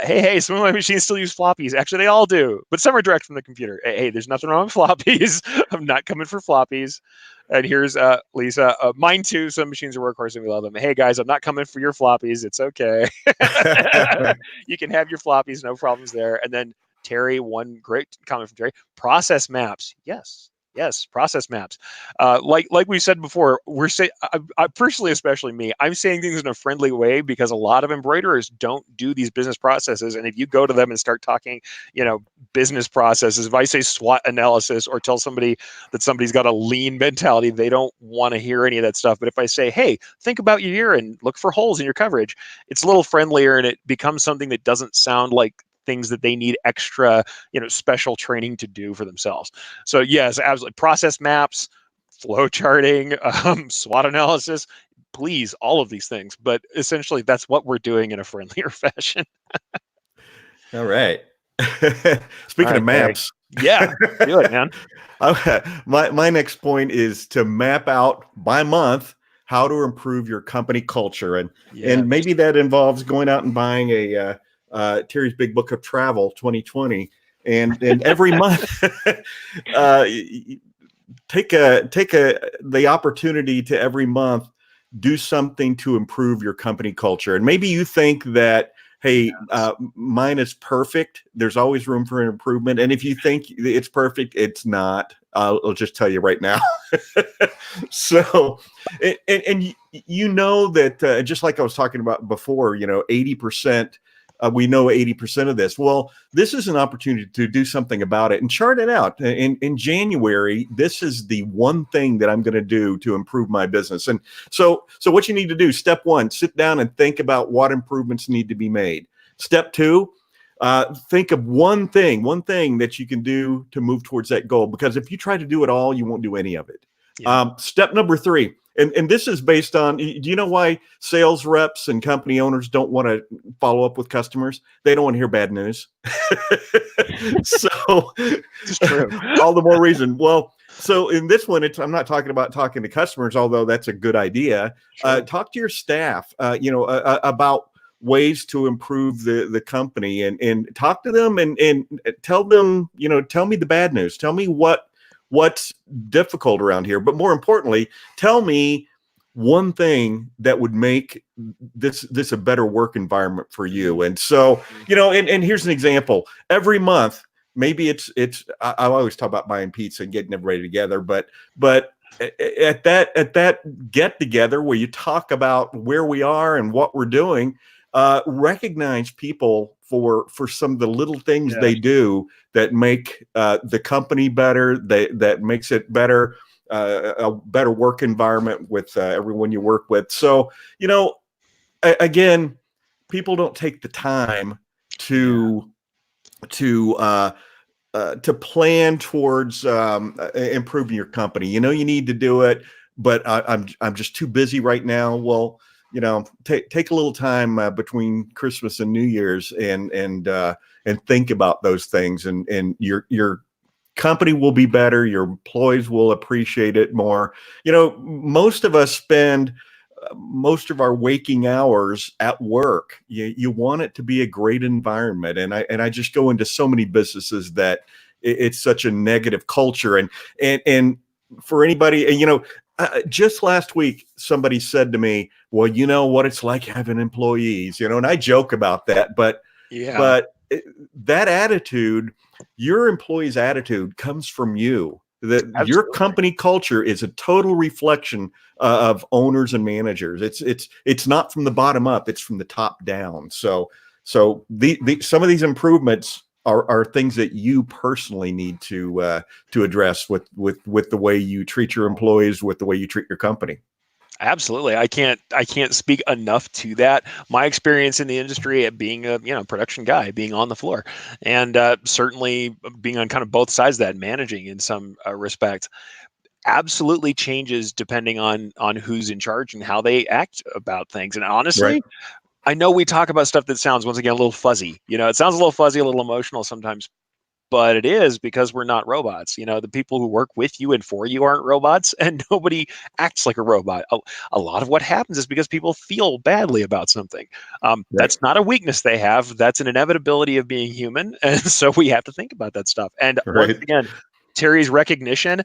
Hey, some of my machines still use floppies. Actually, they all do, but some are direct from the computer. Hey, there's nothing wrong with floppies. I'm not coming for floppies. And here's Lisa. Mine too. Some machines are workhorse and we love them. Hey, guys, I'm not coming for your floppies. It's okay. You can have your floppies. No problems there. And then Terry, one great comment from Terry. Process maps. Yes. Yes, process maps. Like we said before, we're saying, I personally, especially me, I'm saying things in a friendly way because a lot of embroiderers don't do these business processes. And if you go to them and start talking, business processes, if I say SWOT analysis or tell somebody that somebody's got a lean mentality, they don't want to hear any of that stuff. But if I say, hey, think about your year and look for holes in your coverage, it's a little friendlier and it becomes something that doesn't sound like things that they need extra, special training to do for themselves. So yes, absolutely. Process maps, flow charting, SWOT analysis, please, all of these things. But essentially, that's what we're doing in a friendlier fashion. All right. Speaking of maps. Yeah, do it, man. My next point is to map out by month how to improve your company culture. And maybe that involves going out and buying a Terry's Big Book of Travel 2020, and every month take the opportunity to every month do something to improve your company culture. And maybe you think that, hey, mine is perfect. There's always room for an improvement. And if you think it's perfect, it's not. I'll just tell you right now. So, and that just like I was talking about before, 80%. We know 80% of this. Well, this is an opportunity to do something about it and chart it out. In January, this is the one thing that I'm going to do to improve my business. And so what you need to do, step one, sit down and think about what improvements need to be made. Step two, think of one thing that you can do to move towards that goal. Because if you try to do it all, you won't do any of it. Yeah. Step number three, and this is based on, do you know why sales reps and company owners don't want to follow up with customers? They don't want to hear bad news. So it's true. All the more reason. Well, so in this one, I'm not talking about talking to customers, although that's a good idea. Sure. Talk to your staff, about ways to improve the company, and talk to them and tell them, tell me the bad news. Tell me what's difficult around here. But more importantly, tell me one thing that would make this a better work environment for you. And so, and here's an example. Every month, maybe I always talk about buying pizza and getting everybody together, but at that get together where you talk about where we are and what we're doing, recognize people for some of the little things they do that make the company better, that makes it better, a better work environment with everyone you work with. So, again, people don't take the time to plan towards improving your company. You need to do it, but I'm just too busy right now. Well, take a little time between Christmas and New Year's and think about those things, and your company will be better. Your employees will appreciate it more. Most of us spend most of our waking hours at work. You want it to be a great environment, and I just go into so many businesses that it's such a negative culture, and for anybody, just last week, somebody said to me, well, you know what it's like having employees, and I joke about that, but that attitude, your employee's attitude comes from you. Your company culture is a total reflection of owners and managers. It's not from the bottom up, it's from the top down. So some of these improvements are things that you personally need to address with the way you treat your employees, with the way you treat your company. Absolutely. I can't speak enough to that. My experience in the industry at being a production guy, being on the floor, and certainly being on kind of both sides of that, managing in some respects, absolutely changes depending on who's in charge and how they act about things. And honestly, right. I know we talk about stuff that sounds, once again, a little fuzzy. It sounds a little fuzzy, a little emotional sometimes, but it is because we're not robots. The people who work with you and for you aren't robots, and nobody acts like a robot. A lot of what happens is because people feel badly about something. Right. That's not a weakness they have. That's an inevitability of being human. And so we have to think about that stuff. And once again, Terry's recognition,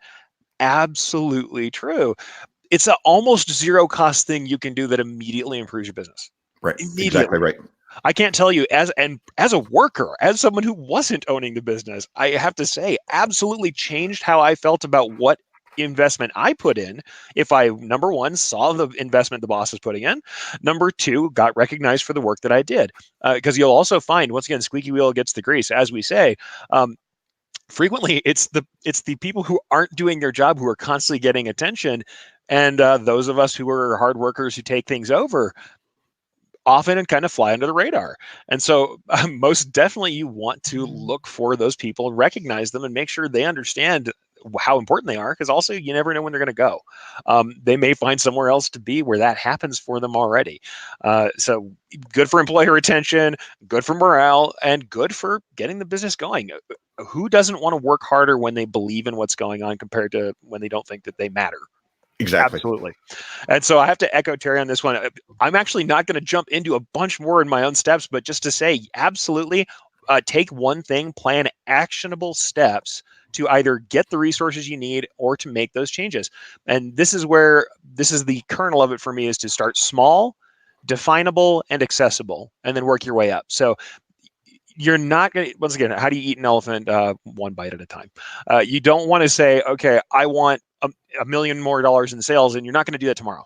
absolutely true. It's an almost zero cost thing you can do that immediately improves your business. Right. Exactly right. I can't tell you as a worker, as someone who wasn't owning the business, I have to say absolutely changed how I felt about what investment I put in. If I, number one, saw the investment the boss was putting in, number two, got recognized for the work that I did. Because you'll also find, once again, squeaky wheel gets the grease, as we say. Frequently, it's the people who aren't doing their job who are constantly getting attention, and those of us who are hard workers who take things over often and kind of fly under the radar. And so most definitely you want to look for those people and recognize them and make sure they understand how important they are, because also you never know when they're going to go. They may find somewhere else to be where that happens for them already. So good for employer retention, good for morale, and good for getting the business going. Who doesn't want to work harder when they believe in what's going on compared to when they don't think that they matter? Exactly. Absolutely. And so I have to echo Terry on this one. I'm actually not going to jump into a bunch more in my own steps, but just to say, absolutely, take one thing, plan actionable steps to either get the resources you need or to make those changes. And this is the kernel of it for me, is to start small, definable, and accessible, and then work your way up. So you're not going to, once again, how do you eat an elephant? One bite at a time. You don't want to say, okay, I want $1 million more in sales, and you're not going to do that tomorrow.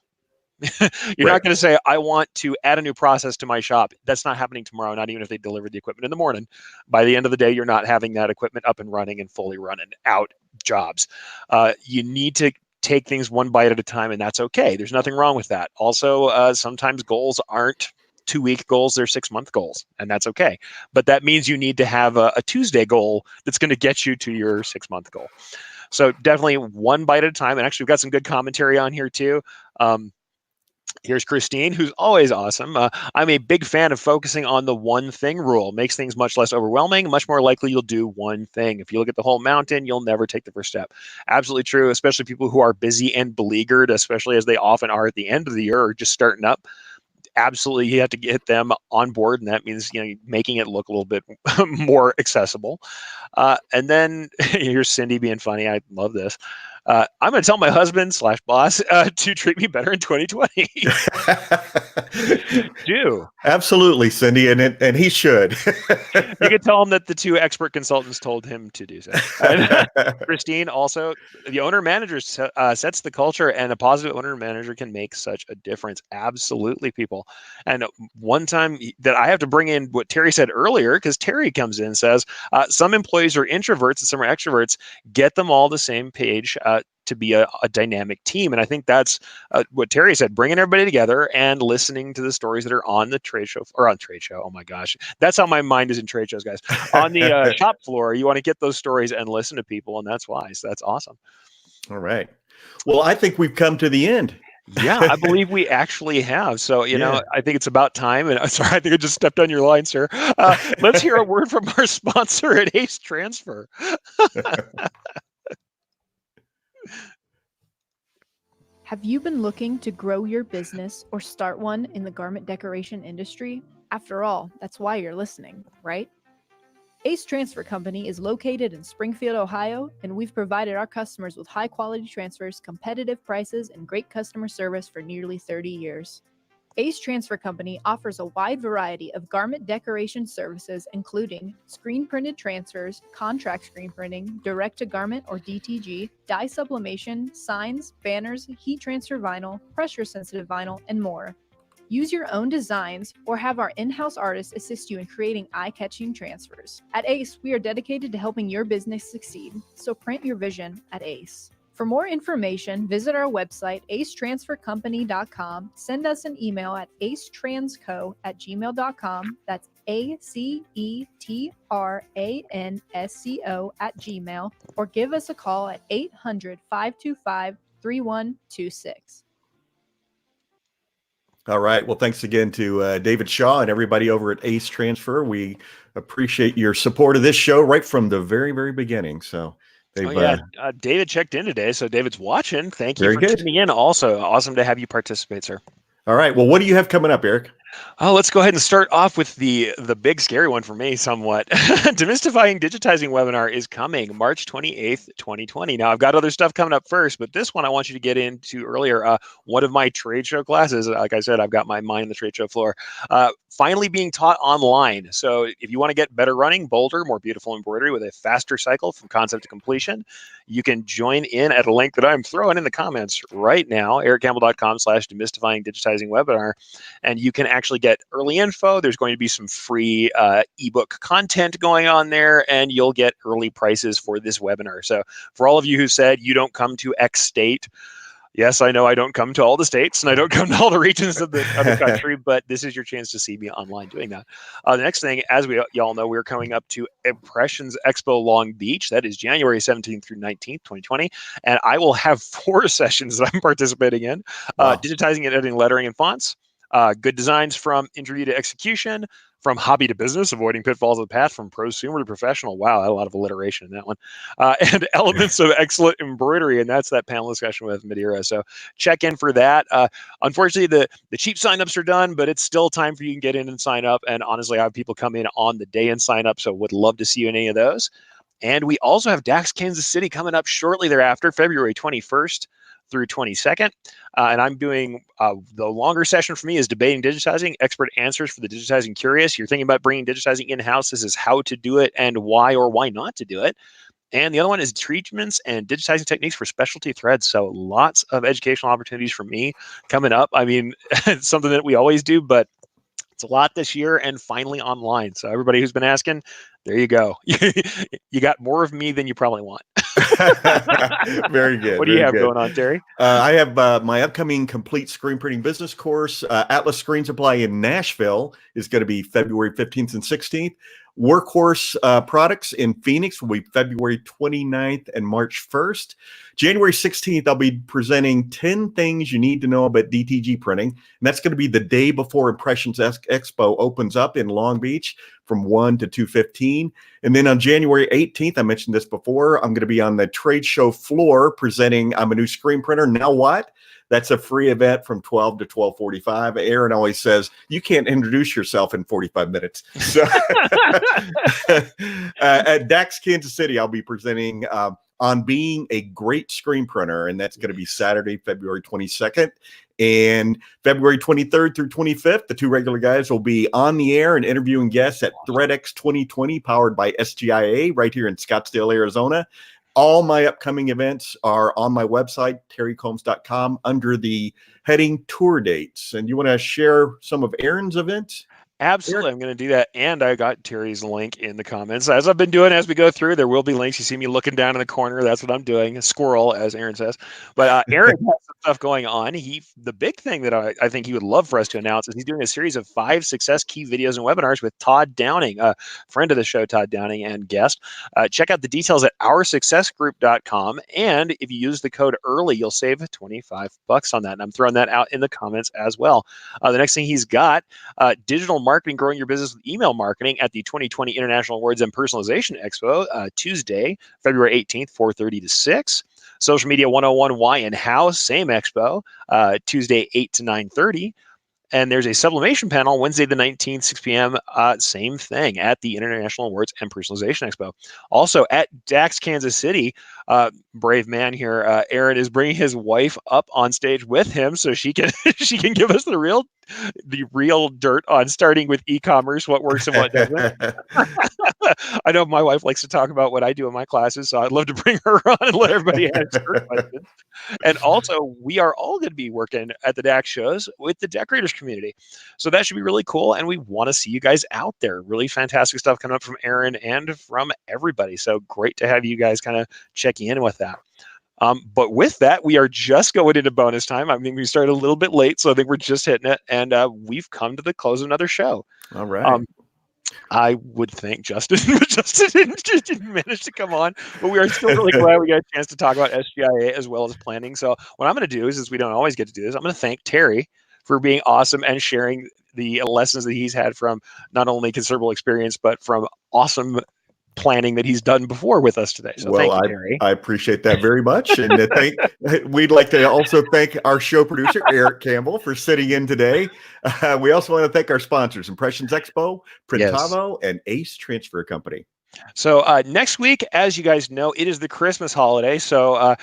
You're not going to say, I want to add a new process to my shop. That's not happening tomorrow, not even if they deliver the equipment in the morning. By the end of the day, you're not having that equipment up and running and fully running out jobs. You need to take things one bite at a time, and that's okay. There's nothing wrong with that. Also, sometimes goals aren't 2-week goals, they're 6-month goals, and that's okay. But that means you need to have a Tuesday goal that's going to get you to your 6-month goal. So definitely one bite at a time. And actually, we've got some good commentary on here too. Here's Christine, who's always awesome. I'm a big fan of focusing on the one thing rule. Makes things much less overwhelming, much more likely you'll do one thing. If you look at the whole mountain, you'll never take the first step. Absolutely true, especially people who are busy and beleaguered, especially as they often are at the end of the year or just starting up. Absolutely, you have to get them on board, and that means making it look a little bit more accessible. And then here's Cindy being funny. I love this. I'm going to tell my husband / boss to treat me better in 2020. Do. Absolutely, Cindy, and he should. You can tell him that the 2 expert consultants told him to do so. Christine, also, the owner-manager sets the culture, and a positive owner-manager can make such a difference. Absolutely, people. And one time that I have to bring in what Terry said earlier, because Terry comes in and says, some employees are introverts and some are extroverts. Get them all the same page to be a dynamic team. And I think that's what Terry said, bringing everybody together and listening to the stories that are on the trade show. Oh my gosh. That's how my mind is in trade shows, guys. On the shop floor, you want to get those stories and listen to people. And that's why. So that's awesome. All right. Well, I think we've come to the end. Yeah, I believe we actually have. So, I think it's about time. And sorry, I think I just stepped on your line, sir. Let's hear a word from our sponsor at Ace Transfer. Have you been looking to grow your business or start one in the garment decoration industry? After all, that's why you're listening, right? Ace Transfer Company is located in Springfield, Ohio, and we've provided our customers with high-quality transfers, competitive prices, and great customer service for nearly 30 years. Ace Transfer Company offers a wide variety of garment decoration services, including screen-printed transfers, contract screen printing, direct-to-garment or DTG, dye sublimation, signs, banners, heat transfer vinyl, pressure-sensitive vinyl, and more. Use your own designs or have our in-house artists assist you in creating eye-catching transfers. At Ace, we are dedicated to helping your business succeed, so print your vision at Ace. For more information, visit our website, acetransfercompany.com. Send us an email at acetransco@gmail.com. That's ACETRANSCO@gmail. Or give us a call at 800-525-3126. All right. Well, thanks again to David Shaw and everybody over at Ace Transfer. We appreciate your support of this show right from the very, very beginning. So David checked in today, so David's watching. Thank you for tuning in. Also, awesome to have you participate, sir. All right. Well, what do you have coming up, Eric? Oh, let's go ahead and start off with the big scary one for me somewhat. Demystifying Digitizing webinar is coming March 28th, 2020. Now, I've got other stuff coming up first, but this one I want you to get into earlier. One of my trade show classes, like I said, I've got my mind on the trade show floor, finally being taught online. So if you want to get better running, bolder, more beautiful embroidery with a faster cycle from concept to completion, you can join in at a link that I'm throwing in the comments right now, ericcampbell.com/demystifying digitizing webinar. And you can actually get early info. There's going to be some free ebook content going on there, and you'll get early prices for this webinar. So for all of you who said you don't come to X state, yes, I know I don't come to all the states and I don't come to all the regions of the country, but this is your chance to see me online doing that. The next thing, as y'all know, we're coming up to Impressions Expo Long Beach. That is January 17th through 19th, 2020. And I will have 4 sessions that I'm participating in. Wow. Digitizing and editing lettering and fonts. Good designs from interview to execution, from hobby to business, avoiding pitfalls of the path, from prosumer to professional. Wow, a lot of alliteration in that one. And elements of excellent embroidery, and that's that panel discussion with Madeira. So check in for that. Unfortunately, the cheap signups are done, but it's still time for you to get in and sign up. And honestly, I have people come in on the day and sign up, so would love to see you in any of those. And we also have DAX Kansas City coming up shortly thereafter, February 21st through 22nd. And I'm doing the longer session for me is debating digitizing, expert answers for the digitizing curious. You're thinking about bringing digitizing in-house. This is how to do it and why or why not to do it. And the other one is treatments and digitizing techniques for specialty threads. So lots of educational opportunities for me coming up. I mean, it's something that we always do, but it's a lot this year and finally online. So everybody who's been asking, there you go. You got more of me than you probably want. Very good. What do you have going on, Terry? I have my upcoming complete screen printing business course. Atlas Screen Supply in Nashville is going to be February 15th and 16th. Workhorse products in Phoenix will be February 29th and March 1st. January 16th, I'll be presenting 10 things you need to know about DTG printing. And that's going to be the day before Impressions Expo opens up in Long Beach from 1 to 2:15. And then on January 18th, I mentioned this before, I'm going to be on the trade show floor presenting I'm a new screen printer. Now what? That's a free event from 12 to 12:45. Aaron always says, you can't introduce yourself in 45 minutes. So at DAX Kansas City, I'll be presenting on being a great screen printer. And that's going to be Saturday, February 22nd. And February 23rd through 25th, the 2 regular guys will be on the air and interviewing guests at ThreadX 2020, powered by SGIA right here in Scottsdale, Arizona. All my upcoming events are on my website, terrycombs.com, under the heading Tour Dates. And you want to share some of Aaron's events? Absolutely. I'm going to do that. And I got Terry's link in the comments. As I've been doing as we go through, there will be links. You see me looking down in the corner. That's what I'm doing. A squirrel, as Aaron says. But Aaron has some stuff going on. The big thing that I think he would love for us to announce is he's doing a series of 5 success key videos and webinars with Todd Downing, a friend of the show, Todd Downing, and guest. Check out the details at OurSuccessGroup.com. And if you use the code EARLY, you'll save $25 on that. And I'm throwing that out in the comments as well. The next thing he's got, digital marketing, growing your business with email marketing at the 2020 International Awards and Personalization Expo, Tuesday, February 18th, 4:30 to 6. Social Media 101, Why and How, same expo, Tuesday, 8 to 9:30. And there's a sublimation panel Wednesday the 19th, 6 p.m. Same thing at the International Awards and Personalization Expo. Also at DAX Kansas City, brave man here, Aaron is bringing his wife up on stage with him so she can give us the real dirt on starting with e-commerce, what works and what doesn't. I know my wife likes to talk about what I do in my classes, so I'd love to bring her on and let everybody answer her questions. And also, we are all going to be working at the DAX shows with the decorators community. So that should be really cool. And we want to see you guys out there. Really fantastic stuff coming up from Aaron and from everybody. So great to have you guys kind of checking in with that. But with that, we are just going into bonus time. I mean, we started a little bit late, so I think we're just hitting it. And we've come to the close of another show. All right. I would thank Justin. Justin didn't manage to come on, but we are still really glad we got a chance to talk about SGIA as well as planning. So what I'm going to do is, since we don't always get to do this, I'm going to thank Terry for being awesome and sharing the lessons that he's had from not only considerable experience, but from awesome planning that he's done before with us today. So thank you, Terry. I appreciate that very much. And we'd like to also thank our show producer, Eric Campbell, for sitting in today. We also want to thank our sponsors, Impressions Expo, Printavo, and Ace Transfer Company. So next week, as you guys know, it is the Christmas holiday. So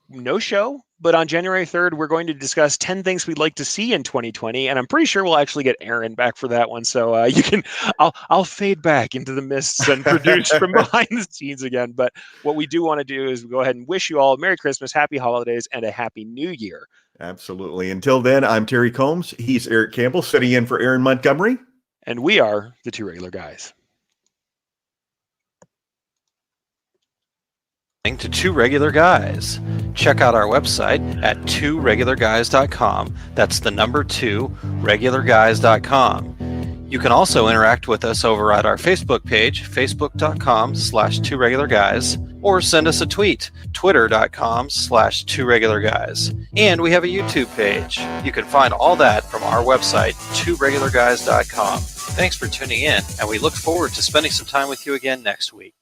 no show. But on January 3rd, we're going to discuss 10 things we'd like to see in 2020. And I'm pretty sure we'll actually get Aaron back for that one. So I'll fade back into the mists and produce from behind the scenes again. But what we do want to do is go ahead and wish you all Merry Christmas, Happy Holidays, and a Happy New Year. Absolutely. Until then, I'm Terry Combs. He's Eric Campbell, sitting in for Aaron Montgomery. And we are the Two Regular Guys. To Two Regular Guys. Check out our website at tworegularguys.com. That's the number 2, regularguys.com. You can also interact with us over at our Facebook page, facebook.com/tworegularguys, or send us a tweet, twitter.com/tworegularguys. And we have a YouTube page. You can find all that from our website, tworegularguys.com. Thanks for tuning in, and we look forward to spending some time with you again next week.